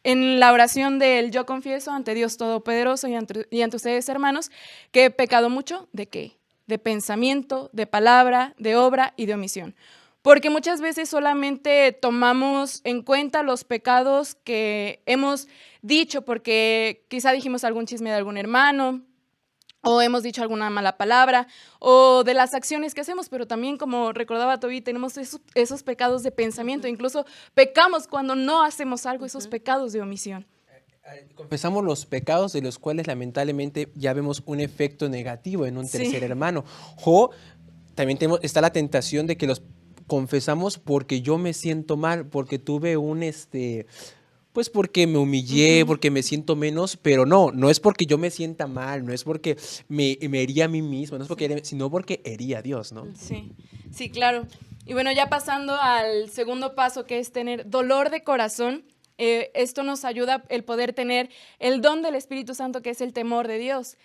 D: en la oración del yo confieso ante Dios Todopoderoso y ante ustedes, hermanos, que he pecado mucho, ¿de qué? De pensamiento, de palabra, de obra y de omisión. Porque muchas veces solamente tomamos en cuenta los pecados que hemos dicho, porque quizá dijimos algún chisme de algún hermano, o hemos dicho alguna mala palabra, o de las acciones que hacemos, pero también, como recordaba Toby, tenemos esos pecados de pensamiento, incluso pecamos cuando no hacemos algo, esos pecados de omisión.
B: Confesamos los pecados de los cuales lamentablemente ya vemos un efecto negativo en un tercer hermano. O también está la tentación de que los confesamos porque yo me siento mal, porque tuve pues porque me humillé, porque me siento menos, pero no es porque yo me sienta mal, no es porque me hería a mí mismo, no es porque sino porque hería a Dios, ¿no?
D: Sí, claro. Y bueno, ya pasando al segundo paso, que es tener dolor de corazón, esto nos ayuda el poder tener el don del Espíritu Santo, que es el temor de Dios.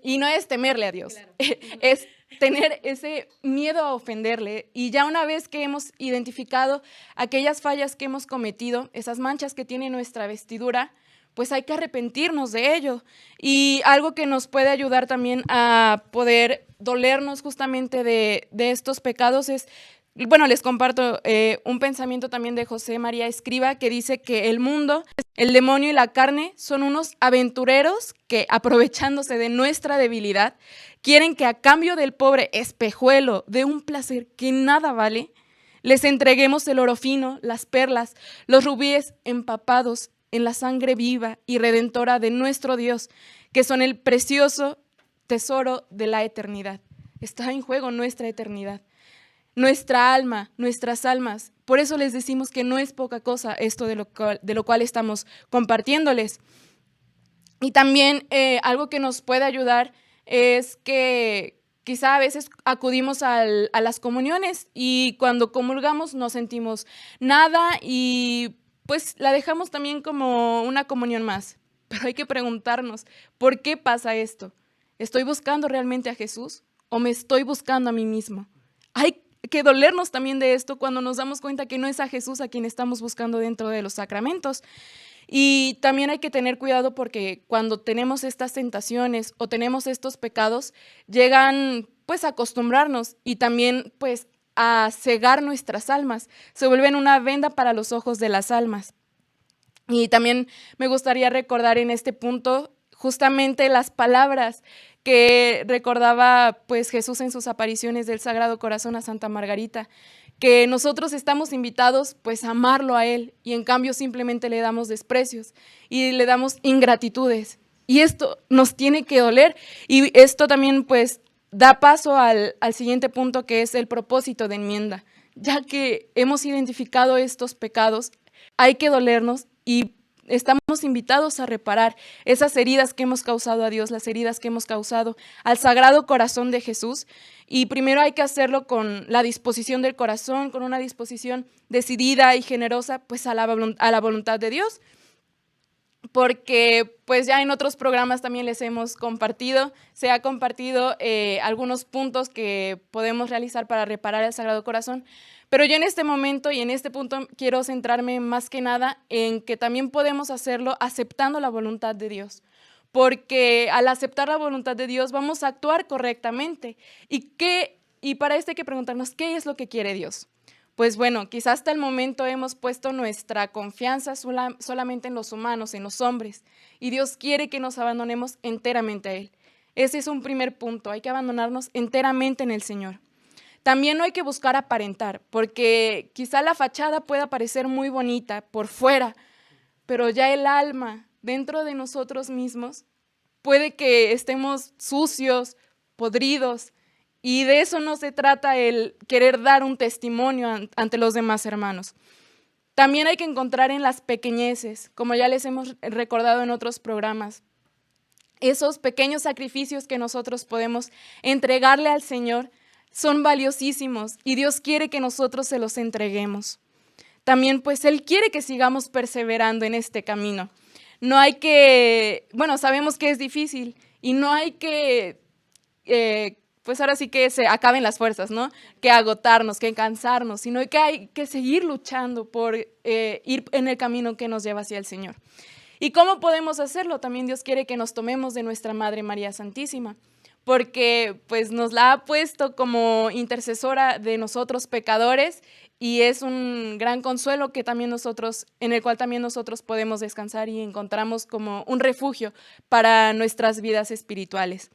D: Y no es temerle a Dios, claro. Es tener ese miedo a ofenderle. Y ya una vez que hemos identificado aquellas fallas que hemos cometido, esas manchas que tiene nuestra vestidura, pues hay que arrepentirnos de ello. Y algo que nos puede ayudar también a poder dolernos justamente de estos pecados es, bueno, les comparto un pensamiento también de José María Escriba, que dice que el mundo, el demonio y la carne son unos aventureros que, aprovechándose de nuestra debilidad, quieren que a cambio del pobre espejuelo de un placer que nada vale, les entreguemos el oro fino, las perlas, los rubíes empapados en la sangre viva y redentora de nuestro Dios, que son el precioso tesoro de la eternidad. Está en juego nuestra eternidad, nuestra alma, nuestras almas. Por eso les decimos que no es poca cosa esto de lo cual estamos compartiéndoles. Y también algo que nos puede ayudar es que quizá a veces acudimos a las comuniones y cuando comulgamos no sentimos nada y pues la dejamos también como una comunión más. Pero hay que preguntarnos, ¿por qué pasa esto? ¿Estoy buscando realmente a Jesús o me estoy buscando a mí mismo? Hay que dolernos también de esto cuando nos damos cuenta que no es a Jesús a quien estamos buscando dentro de los sacramentos. Y también hay que tener cuidado porque cuando tenemos estas tentaciones o tenemos estos pecados, llegan pues a acostumbrarnos y también pues a cegar nuestras almas, se vuelven una venda para los ojos de las almas. Y también me gustaría recordar en este punto justamente las palabras que recordaba pues Jesús en sus apariciones del Sagrado Corazón a Santa Margarita, que nosotros estamos invitados pues a amarlo a Él y en cambio simplemente le damos desprecios y le damos ingratitudes. Y esto nos tiene que doler y esto también pues da paso al siguiente punto, que es el propósito de enmienda. Ya que hemos identificado estos pecados, hay que dolernos y estamos invitados a reparar esas heridas que hemos causado a Dios, las heridas que hemos causado al Sagrado Corazón de Jesús. Y primero hay que hacerlo con la disposición del corazón, con una disposición decidida y generosa pues a la voluntad de Dios. Porque pues ya en otros programas también les hemos compartido, se ha compartido algunos puntos que podemos realizar para reparar el Sagrado Corazón, pero yo en este momento y en este punto quiero centrarme más que nada en que también podemos hacerlo aceptando la voluntad de Dios, porque al aceptar la voluntad de Dios vamos a actuar correctamente. Y para esto hay que preguntarnos, ¿qué es lo que quiere Dios? Pues bueno, quizás hasta el momento hemos puesto nuestra confianza solamente en los humanos, en los hombres, y Dios quiere que nos abandonemos enteramente a Él. Ese es un primer punto, hay que abandonarnos enteramente en el Señor. También no hay que buscar aparentar, porque quizá la fachada pueda parecer muy bonita por fuera, pero ya el alma dentro de nosotros mismos puede que estemos sucios, podridos, y de eso no se trata el querer dar un testimonio ante los demás hermanos. También hay que encontrar en las pequeñeces, como ya les hemos recordado en otros programas, esos pequeños sacrificios que nosotros podemos entregarle al Señor son valiosísimos y Dios quiere que nosotros se los entreguemos. También pues Él quiere que sigamos perseverando en este camino. No hay que, bueno, sabemos que es difícil y no hay que pues ahora sí que se acaben las fuerzas, ¿no? Que agotarnos, que cansarnos, sino que hay que seguir luchando por ir en el camino que nos lleva hacia el Señor. ¿Y cómo podemos hacerlo? También Dios quiere que nos tomemos de nuestra Madre María Santísima, porque pues nos la ha puesto como intercesora de nosotros pecadores y es un gran consuelo que también nosotros, en el cual también nosotros podemos descansar y encontramos como un refugio para nuestras vidas espirituales.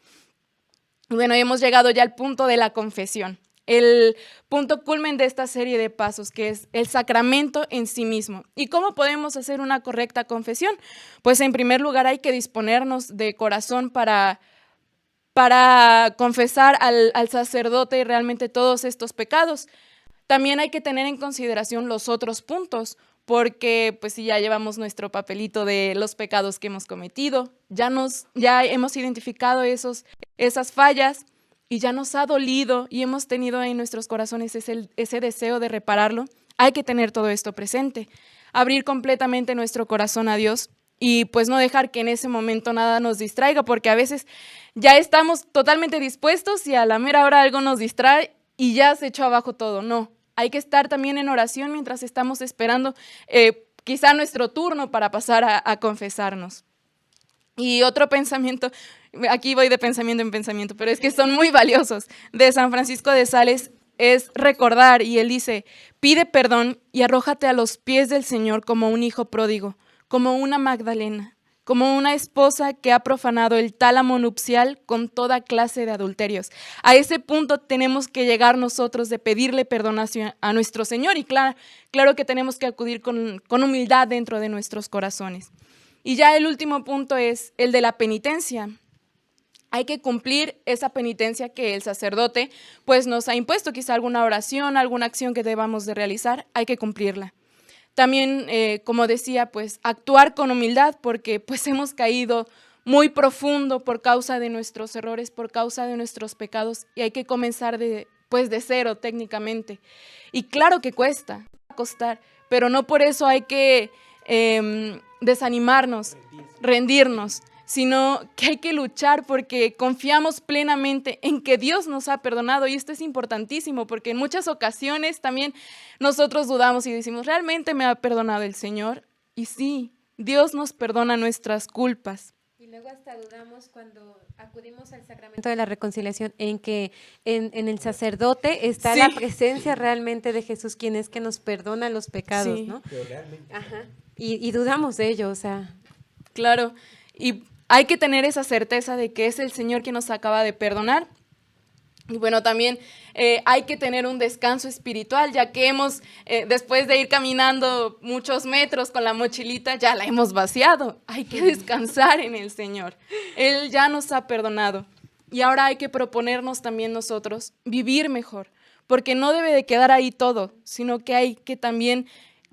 D: Bueno, hemos llegado ya al punto de la confesión, el punto culmen de esta serie de pasos, que es el sacramento en sí mismo. ¿Y cómo podemos hacer una correcta confesión? Pues en primer lugar hay que disponernos de corazón para confesar al sacerdote realmente todos estos pecados. También hay que tener en consideración los otros puntos, porque pues si ya llevamos nuestro papelito de los pecados que hemos cometido, ya hemos identificado esas fallas y ya nos ha dolido y hemos tenido en nuestros corazones ese deseo de repararlo, hay que tener todo esto presente, abrir completamente nuestro corazón a Dios y pues no dejar que en ese momento nada nos distraiga, porque a veces ya estamos totalmente dispuestos y a la mera hora algo nos distrae y ya se echó abajo todo. No, hay que estar también en oración mientras estamos esperando quizá nuestro turno para pasar a confesarnos. Y otro pensamiento, aquí voy de pensamiento en pensamiento, pero es que son muy valiosos, de San Francisco de Sales, es recordar, y él dice: pide perdón y arrójate a los pies del Señor como un hijo pródigo, como una Magdalena, como una esposa que ha profanado el tálamo nupcial con toda clase de adulterios. A ese punto tenemos que llegar nosotros de pedirle perdón a nuestro Señor, y claro que tenemos que acudir con humildad dentro de nuestros corazones. Y ya el último punto es el de la penitencia. Hay que cumplir esa penitencia que el sacerdote pues nos ha impuesto, quizá alguna oración, alguna acción que debamos de realizar, hay que cumplirla. También, como decía, pues actuar con humildad, porque pues hemos caído muy profundo por causa de nuestros errores, por causa de nuestros pecados, y hay que comenzar de cero técnicamente. Y claro que cuesta, va a costar, pero no por eso hay que desanimarnos, rendirnos, sino que hay que luchar porque confiamos plenamente en que Dios nos ha perdonado, y esto es importantísimo porque en muchas ocasiones también nosotros dudamos y decimos: ¿realmente me ha perdonado el Señor? Y sí, Dios nos perdona nuestras culpas.
A: Y luego hasta dudamos cuando acudimos al sacramento de la reconciliación en que en el sacerdote está
D: Sí.
A: la presencia realmente de Jesús, quien es que nos perdona los pecados,
D: Sí.
A: ¿no? Ajá. Y dudamos de ello, o sea.
D: Claro, y hay que tener esa certeza de que es el Señor quien nos acaba de perdonar. Y bueno, también hay que tener un descanso espiritual, ya que hemos, después de ir caminando muchos metros con la mochilita, ya la hemos vaciado. Hay que descansar en el Señor. Él ya nos ha perdonado. Y ahora hay que proponernos también nosotros vivir mejor, porque no debe de quedar ahí todo, sino que hay que también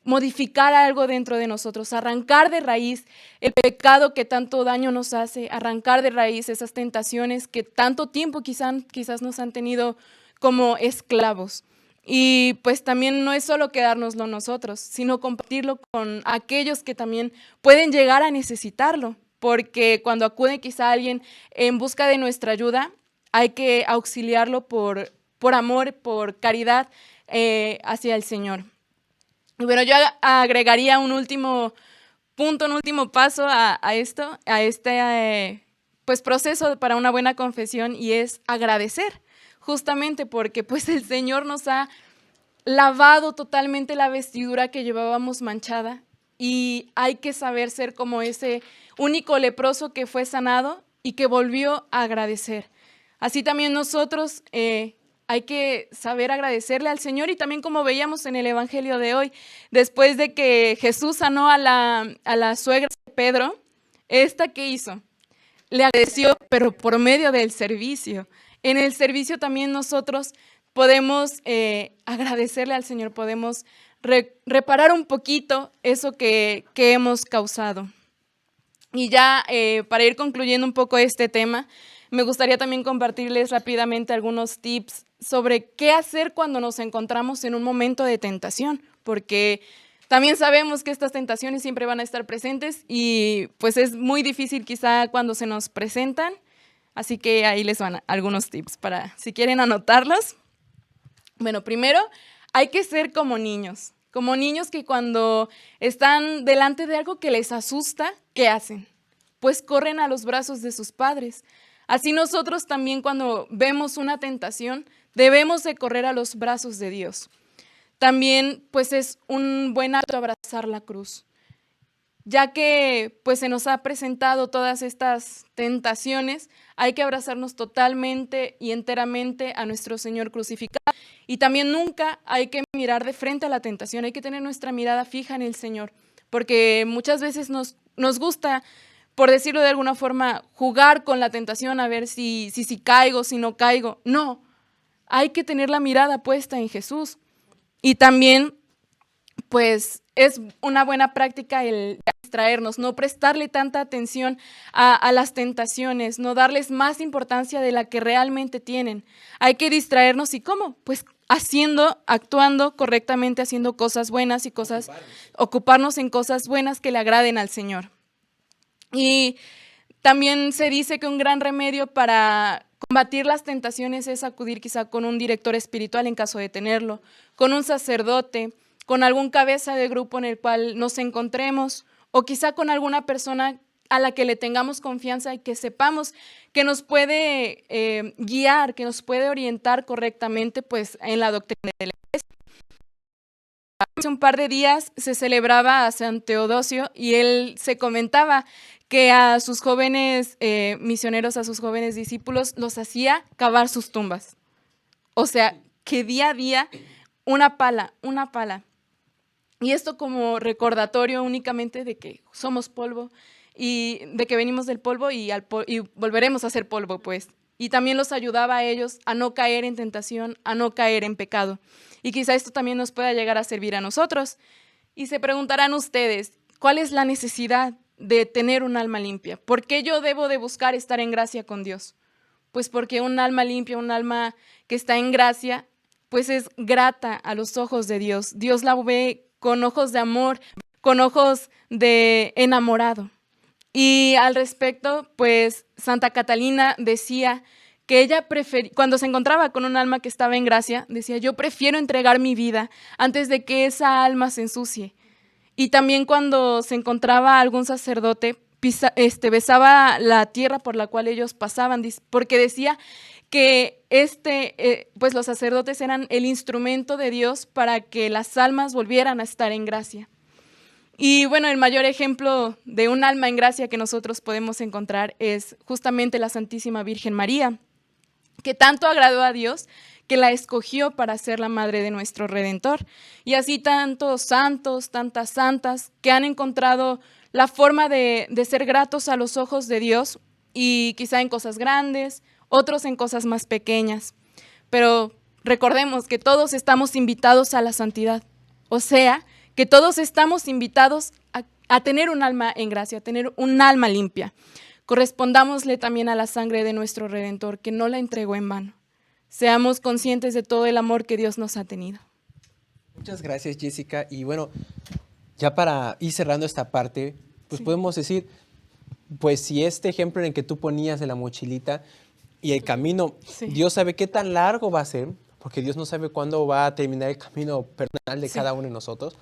D: modificar algo dentro de nosotros, arrancar de raíz el pecado que tanto daño nos hace, arrancar de raíz esas tentaciones que tanto tiempo quizás nos han tenido como esclavos. Y pues también no es solo quedárnoslo nosotros, sino compartirlo con aquellos que también pueden llegar a necesitarlo, porque cuando acude quizá alguien en busca de nuestra ayuda, hay que auxiliarlo por amor, por caridad hacia el Señor. Y bueno, yo agregaría un último punto, un último paso a este pues proceso para una buena confesión, y es agradecer, justamente porque pues el Señor nos ha lavado totalmente la vestidura que llevábamos manchada, y hay que saber ser como ese único leproso que fue sanado y que volvió a agradecer. Así también nosotros hay que saber agradecerle al Señor, y también como veíamos en el Evangelio de hoy, después de que Jesús sanó a la suegra de Pedro, ¿esta qué hizo? Le agradeció, pero por medio del servicio. En el servicio también nosotros podemos agradecerle al Señor, podemos reparar un poquito eso que hemos causado. Y ya para ir concluyendo un poco este tema, me gustaría también compartirles rápidamente algunos tips sobre qué hacer cuando nos encontramos en un momento de tentación, porque también sabemos que estas tentaciones siempre van a estar presentes y pues es muy difícil quizá cuando se nos presentan Así que ahí les van algunos tips para si quieren anotarlos. Bueno, primero hay que ser como niños que cuando están delante de algo que les asusta, ¿qué hacen? Pues corren a los brazos de sus padres. Así nosotros también cuando vemos una tentación, debemos de correr a los brazos de Dios. También pues es un buen acto abrazar la cruz, ya que pues se nos ha presentado todas estas tentaciones, hay que abrazarnos totalmente y enteramente a nuestro Señor crucificado. Y también nunca hay que mirar de frente a la tentación, hay que tener nuestra mirada fija en el Señor, porque muchas veces nos gusta, por decirlo de alguna forma, jugar con la tentación a ver si caigo, si no caigo. No, hay que tener la mirada puesta en Jesús. Y también, pues, es una buena práctica el distraernos, no prestarle tanta atención a las tentaciones, no darles más importancia de la que realmente tienen. Hay que distraernos, ¿y cómo? Pues actuando correctamente, haciendo cosas buenas y ocuparnos en cosas buenas que le agraden al Señor. Y también se dice que un gran remedio para combatir las tentaciones es acudir quizá con un director espiritual en caso de tenerlo, con un sacerdote, con algún cabeza de grupo en el cual nos encontremos, o quizá con alguna persona a la que le tengamos confianza y que sepamos que nos puede guiar, que nos puede orientar correctamente pues, en la doctrina de la Iglesia. Hace un par de días se celebraba a San Teodosio y él se comentaba que a sus jóvenes misioneros, a sus jóvenes discípulos, los hacía cavar sus tumbas. O sea, que día a día una pala. Y esto como recordatorio únicamente de que somos polvo y de que venimos del polvo y volveremos a ser polvo, pues. Y también los ayudaba a ellos a no caer en tentación, a no caer en pecado. Y quizá esto también nos pueda llegar a servir a nosotros. Y se preguntarán ustedes, ¿cuál es la necesidad de tener un alma limpia? ¿Por qué yo debo de buscar estar en gracia con Dios? Pues porque un alma limpia, un alma que está en gracia, pues es grata a los ojos de Dios. Dios la ve con ojos de amor, con ojos de enamorado. Y al respecto, pues Santa Catalina decía que ella cuando se encontraba con un alma que estaba en gracia, decía, yo prefiero entregar mi vida antes de que esa alma se ensucie. Y también cuando se encontraba algún sacerdote, besaba la tierra por la cual ellos pasaban, porque decía que pues los sacerdotes eran el instrumento de Dios para que las almas volvieran a estar en gracia. Y bueno, el mayor ejemplo de un alma en gracia que nosotros podemos encontrar es justamente la Santísima Virgen María, que tanto agradó a Dios que la escogió para ser la madre de nuestro Redentor. Y así tantos santos, tantas santas que han encontrado la forma de ser gratos a los ojos de Dios, y quizá en cosas grandes, otros en cosas más pequeñas. Pero recordemos que todos estamos invitados a la santidad, o sea, que todos estamos invitados a tener un alma en gracia, a tener un alma limpia. Correspondámosle también a la sangre de nuestro Redentor, que no la entregó en vano. Seamos conscientes de todo el amor que Dios nos ha tenido.
B: Muchas gracias, Jessica. Y bueno, ya para ir cerrando esta parte, pues podemos decir, pues si este ejemplo en el que tú ponías de la mochilita y el camino, Dios sabe qué tan largo va a ser, porque Dios no sabe cuándo va a terminar el camino personal de cada uno de nosotros.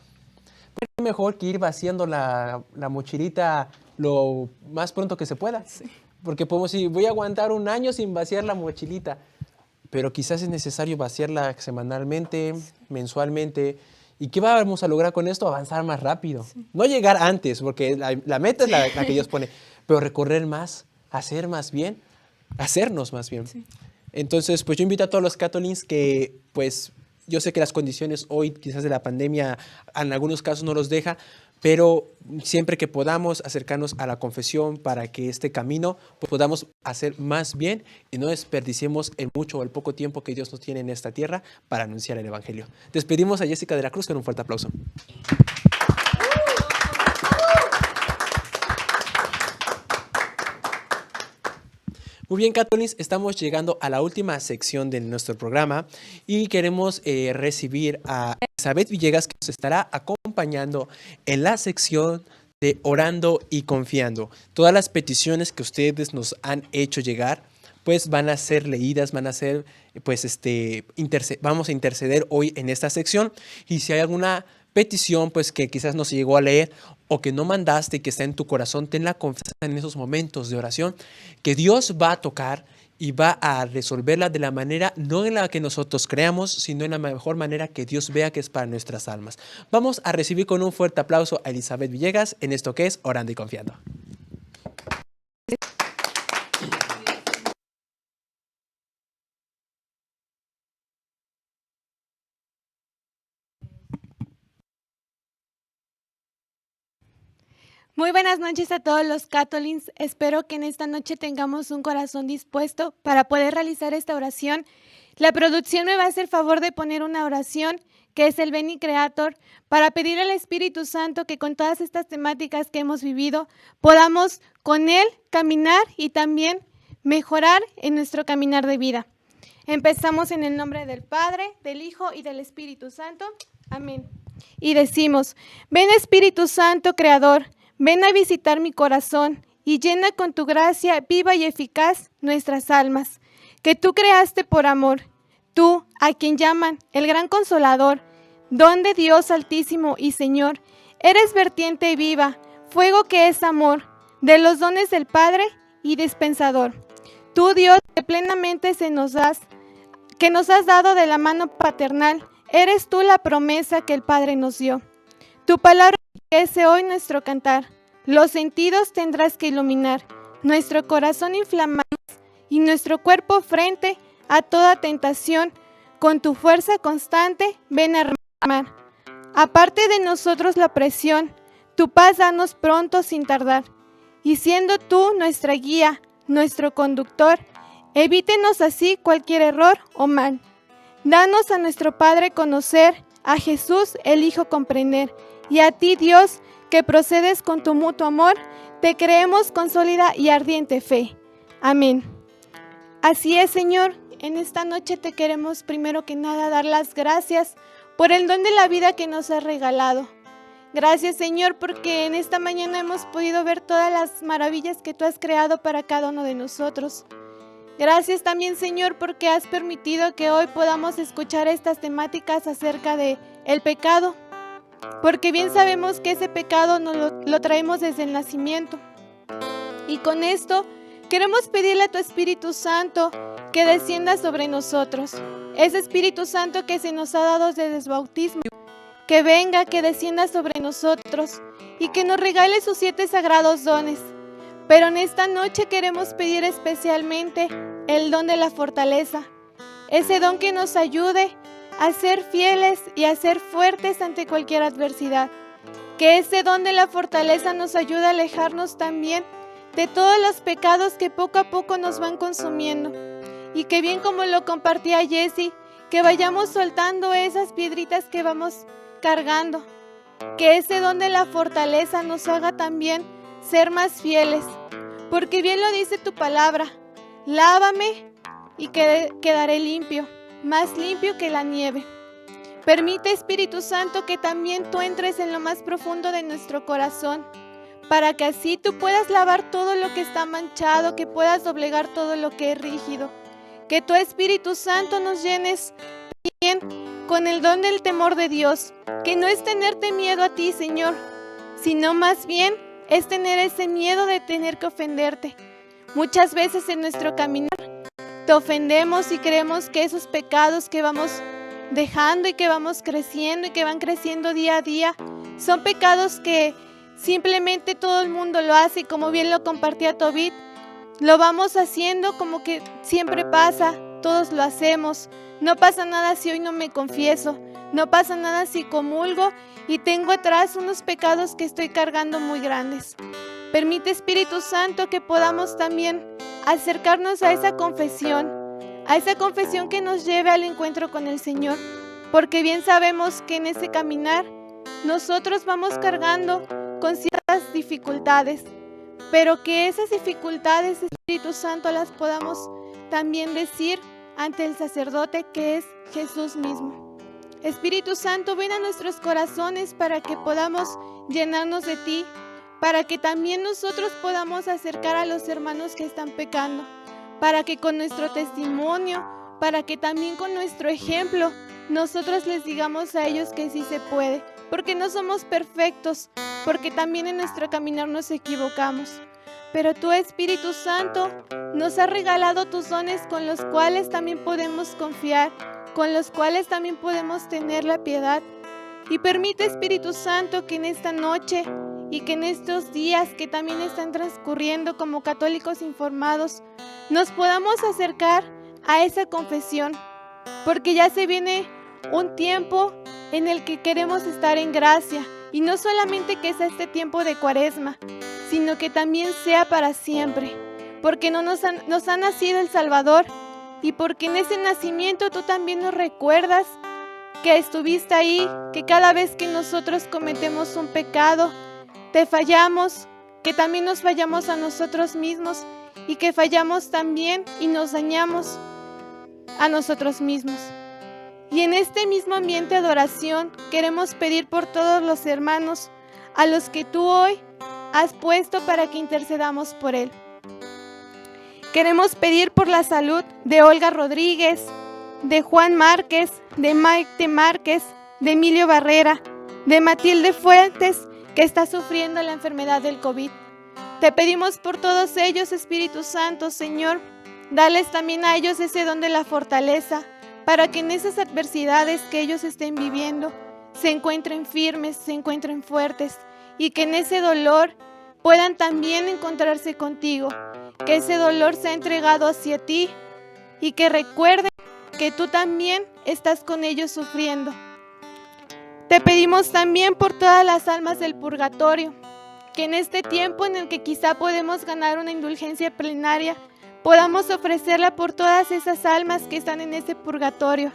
B: Pero es mejor que ir vaciando la mochilita lo más pronto que se pueda. Sí. Porque podemos decir, voy a aguantar un año sin vaciar la mochilita, pero quizás es necesario vaciarla semanalmente, mensualmente. ¿Y qué vamos a lograr con esto? Avanzar más rápido. Sí. No llegar antes, porque la meta es la que Dios pone, pero recorrer más, hacer más bien, hacernos más bien. Sí. Entonces, pues yo invito a todos los católicos que, pues, yo sé que las condiciones hoy, quizás de la pandemia, en algunos casos no los deja, pero siempre que podamos acercarnos a la confesión para que este camino pues, podamos hacer más bien y no desperdiciemos el mucho o el poco tiempo que Dios nos tiene en esta tierra para anunciar el Evangelio. Despedimos a Jessica de la Cruz con un fuerte aplauso. Muy bien, católicos, estamos llegando a la última sección de nuestro programa y queremos recibir a Elizabeth Villegas, que nos estará acompañando en la sección de Orando y Confiando. Todas las peticiones que ustedes nos han hecho llegar, pues van a ser leídas, van a ser, pues vamos a interceder hoy en esta sección. Y si hay alguna petición, pues que quizás no se llegó a leer o que no mandaste y que está en tu corazón, ten la confianza en esos momentos de oración que Dios va a tocar y va a resolverla de la manera, no en la que nosotros creamos, sino en la mejor manera que Dios vea que es para nuestras almas. Vamos a recibir con un fuerte aplauso a Elizabeth Villegas en esto que es Orando y Confiando.
E: Muy buenas noches a todos los Catolins. Espero que en esta noche tengamos un corazón dispuesto para poder realizar esta oración. La producción me va a hacer favor de poner una oración que es el Veni Creator, para pedir al Espíritu Santo que con todas estas temáticas que hemos vivido podamos con Él caminar y también mejorar en nuestro caminar de vida. Empezamos en el nombre del Padre, del Hijo y del Espíritu Santo. Amén. Y decimos: ven Espíritu Santo Creador, ven a visitar mi corazón y llena con tu gracia viva y eficaz nuestras almas, que tú creaste por amor. Tú, a quien llaman el Gran Consolador, don de Dios Altísimo y Señor, eres vertiente y viva, fuego que es amor, de los dones del Padre y dispensador. Tú, Dios, que plenamente que nos has dado de la mano paternal, eres tú la promesa que el Padre nos dio. Tu palabra enriquece hoy nuestro cantar, los sentidos tendrás que iluminar, nuestro corazón inflamamos y nuestro cuerpo frente a toda tentación, con tu fuerza constante ven a remar. Aparte de nosotros la opresión, tu paz danos pronto sin tardar, y siendo tú nuestra guía, nuestro conductor, evítenos así cualquier error o mal. Danos a nuestro Padre conocer, a Jesús el Hijo comprender, y a ti Dios, que procedes con tu mutuo amor, te creemos con sólida y ardiente fe. Amén. Así es, Señor, en esta noche te queremos primero que nada dar las gracias por el don de la vida que nos has regalado. Gracias, Señor, porque en esta mañana hemos podido ver todas las maravillas que tú has creado para cada uno de nosotros. Gracias también, Señor, porque has permitido que hoy podamos escuchar estas temáticas acerca de el pecado, porque bien sabemos que ese pecado lo traemos desde el nacimiento. Y con esto queremos pedirle a tu Espíritu Santo que descienda sobre nosotros. Ese Espíritu Santo que se nos ha dado desde el bautismo, que venga, que descienda sobre nosotros y que nos regale sus 7 sagrados dones. Pero en esta noche queremos pedir especialmente el don de la fortaleza, ese don que nos ayude a ser fieles y a ser fuertes ante cualquier adversidad. Que ese don de la fortaleza nos ayude a alejarnos también de todos los pecados que poco a poco nos van consumiendo. Y que bien como lo compartía Jessie, que vayamos soltando esas piedritas que vamos cargando. Que ese don de la fortaleza nos haga también ser más fieles. Porque bien lo dice tu palabra: lávame y quedaré limpio, más limpio que la nieve. Permite, Espíritu Santo, que también tú entres en lo más profundo de nuestro corazón, para que así tú puedas lavar todo lo que está manchado, que puedas doblegar todo lo que es rígido. Que tu Espíritu Santo nos llenes bien con el don del temor de Dios, que no es tenerte miedo a ti, Señor, sino más bien es tener ese miedo de tener que ofenderte. Muchas veces en nuestro caminar te ofendemos y creemos que esos pecados que vamos dejando y que vamos creciendo y que van creciendo día a día son pecados que simplemente todo el mundo lo hace, y como bien lo compartía Tobit, lo vamos haciendo como que siempre pasa, todos lo hacemos. No pasa nada si hoy no me confieso, no pasa nada si comulgo y tengo atrás unos pecados que estoy cargando muy grandes. Permite, Espíritu Santo, que podamos también acercarnos a esa confesión que nos lleve al encuentro con el Señor, porque bien sabemos que en ese caminar nosotros vamos cargando con ciertas dificultades, pero que esas dificultades, Espíritu Santo, las podamos también decir ante el sacerdote, que es Jesús mismo. Espíritu Santo, ven a nuestros corazones para que podamos llenarnos de ti, para que también nosotros podamos acercar a los hermanos que están pecando, para que con nuestro testimonio, para que también con nuestro ejemplo, nosotros les digamos a ellos que sí se puede, porque no somos perfectos, porque también en nuestro caminar nos equivocamos. Pero tú, Espíritu Santo, nos has regalado tus dones con los cuales también podemos confiar, con los cuales también podemos tener la piedad. Y permite, Espíritu Santo, que en esta noche y que en estos días que también están transcurriendo como católicos informados, nos podamos acercar a esa confesión, porque ya se viene un tiempo en el que queremos estar en gracia, y no solamente que sea este tiempo de Cuaresma, sino que también sea para siempre, porque nos ha nacido el Salvador, y porque en ese nacimiento tú también nos recuerdas que estuviste ahí, que cada vez que nosotros cometemos un pecado, te fallamos, que también nos fallamos a nosotros mismos, y que fallamos también y nos dañamos a nosotros mismos. Y en este mismo ambiente de adoración queremos pedir por todos los hermanos a los que tú hoy has puesto para que intercedamos por él. Queremos pedir por la salud de Olga Rodríguez, de Juan Márquez, de Maite Márquez, de Emilio Barrera, de Matilde Fuentes, que está sufriendo la enfermedad del COVID. Te pedimos por todos ellos, Espíritu Santo, Señor, dales también a ellos ese don de la fortaleza, para que en esas adversidades que ellos estén viviendo se encuentren firmes, se encuentren fuertes, y que en ese dolor puedan también encontrarse contigo, que ese dolor sea entregado hacia ti y que recuerden que tú también estás con ellos sufriendo. Te pedimos también por todas las almas del purgatorio, que en este tiempo en el que quizá podemos ganar una indulgencia plenaria, podamos ofrecerla por todas esas almas que están en ese purgatorio,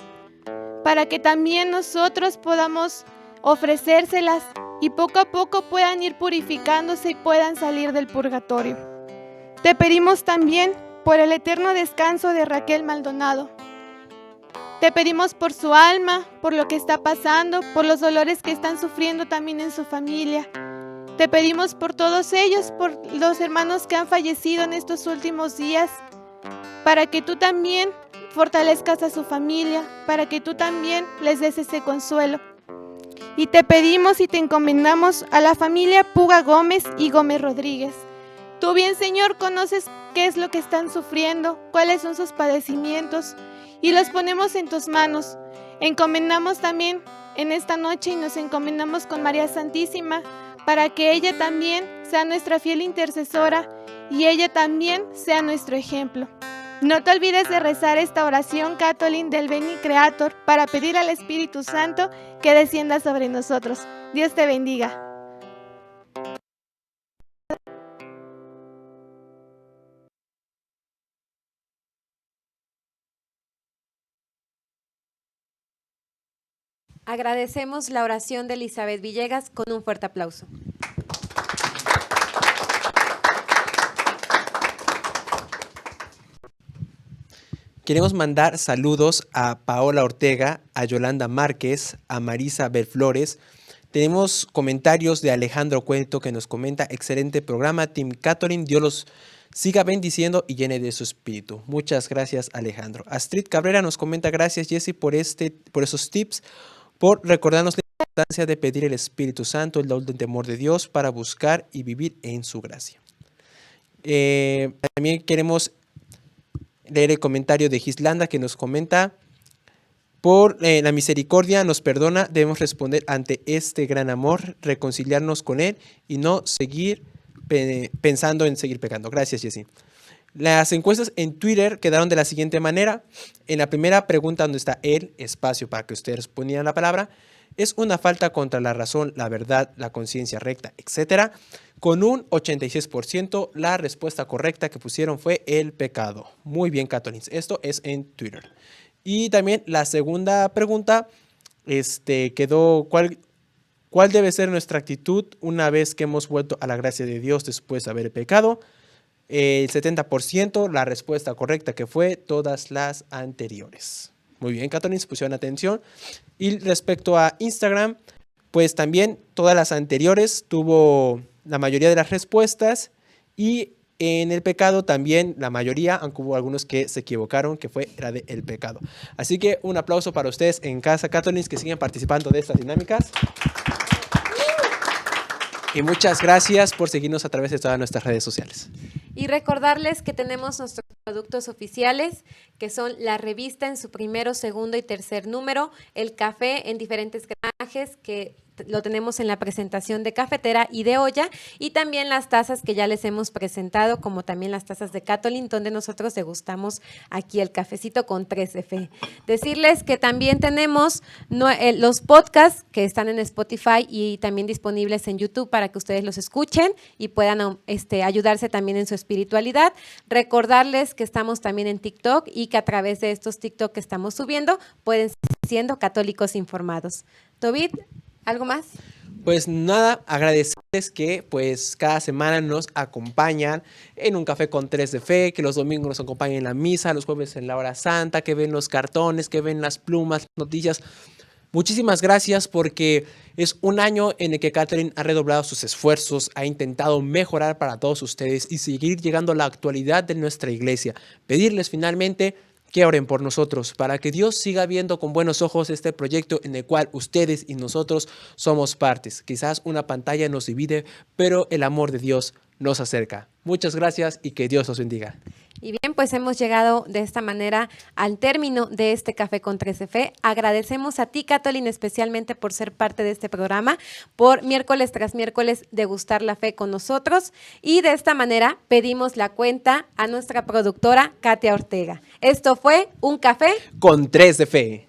E: para que también nosotros podamos ofrecérselas y poco a poco puedan ir purificándose y puedan salir del purgatorio. Te pedimos también por el eterno descanso de Raquel Maldonado. Te pedimos por su alma, por lo que está pasando, por los dolores que están sufriendo también en su familia. Te pedimos por todos ellos, por los hermanos que han fallecido en estos últimos días, para que tú también fortalezcas a su familia, para que tú también les des ese consuelo. Y te pedimos y te encomendamos a la familia Puga Gómez y Gómez Rodríguez. Tú bien, Señor, conoces qué es lo que están sufriendo, cuáles son sus padecimientos, y los ponemos en tus manos. Encomendamos también en esta noche y nos encomendamos con María Santísima, para que ella también sea nuestra fiel intercesora y ella también sea nuestro ejemplo. No te olvides de rezar esta oración Catolin del Veni Creator para pedir al Espíritu Santo que descienda sobre nosotros. Dios te bendiga.
A: Agradecemos la oración de Elizabeth Villegas con un fuerte aplauso.
B: Queremos mandar saludos a Paola Ortega, a Yolanda Márquez, a Marisa Belflores. Tenemos comentarios de Alejandro Cueto que nos comenta: excelente programa, Team Catherine, Dios los siga bendiciendo y llene de su espíritu. Muchas gracias, Alejandro. Astrid Cabrera nos comenta: gracias, Jessy, por esos tips, por recordarnos la importancia de pedir el Espíritu Santo, el don del temor de Dios, para buscar y vivir en su gracia. También queremos leer el comentario de Gislanda, que nos comenta: por la misericordia nos perdona, debemos responder ante este gran amor, reconciliarnos con Él y no seguir pensando en seguir pecando. Gracias, Jessy. Las encuestas en Twitter quedaron de la siguiente manera. En la primera pregunta, donde está el espacio para que ustedes respondieran la palabra, es una falta contra la razón, la verdad, la conciencia recta, etc. Con un 86%, la respuesta correcta que pusieron fue el pecado. Muy bien, Catolins. Esto es en Twitter. Y también la segunda pregunta quedó: ¿cuál debe ser nuestra actitud una vez que hemos vuelto a la gracia de Dios después de haber pecado? El 70%, la respuesta correcta que fue todas las anteriores. Muy bien, Catolins, pusieron atención. Y respecto a Instagram, pues también todas las anteriores tuvo la mayoría de las respuestas, y en el pecado también, la mayoría, aunque hubo algunos que se equivocaron, que era de el pecado. Así que un aplauso para ustedes en casa, Catolins, que siguen participando de estas dinámicas. Y muchas gracias por seguirnos a través de todas nuestras redes sociales.
A: Y recordarles que tenemos nuestros productos oficiales, que son la revista en su primero, segundo y tercer número, el café en diferentes gramajes, que lo tenemos en la presentación de cafetera y de olla, y también las tazas que ya les hemos presentado, como también las tazas de Catolin, donde nosotros degustamos aquí el cafecito con 3F. Decirles que también tenemos los podcasts que están en Spotify y también disponibles en YouTube para que ustedes los escuchen y puedan ayudarse también en su espiritualidad. Recordarles que estamos también en TikTok y que a través de estos TikTok que estamos subiendo pueden seguir siendo católicos informados. Tobit, ¿algo más?
B: Pues nada, agradecerles que pues cada semana nos acompañan en un café con 3 de fe, que los domingos nos acompañan en la misa, los jueves en la hora santa, que ven los cartones, que ven las plumas, noticias. Muchísimas gracias porque es un año en el que Catherine ha redoblado sus esfuerzos, ha intentado mejorar para todos ustedes y seguir llegando a la actualidad de nuestra iglesia. Pedirles finalmente que oren por nosotros, para que Dios siga viendo con buenos ojos este proyecto en el cual ustedes y nosotros somos partes. Quizás una pantalla nos divide, pero el amor de Dios nos acerca. Muchas gracias y que Dios los bendiga.
A: Y bien, pues hemos llegado de esta manera al término de este Café con 3F. Agradecemos a ti, Catolin, especialmente por ser parte de este programa, por miércoles tras miércoles degustar la fe con nosotros. Y de esta manera pedimos la cuenta a nuestra productora, Katia Ortega. Esto fue Un Café
B: con 3 de fe.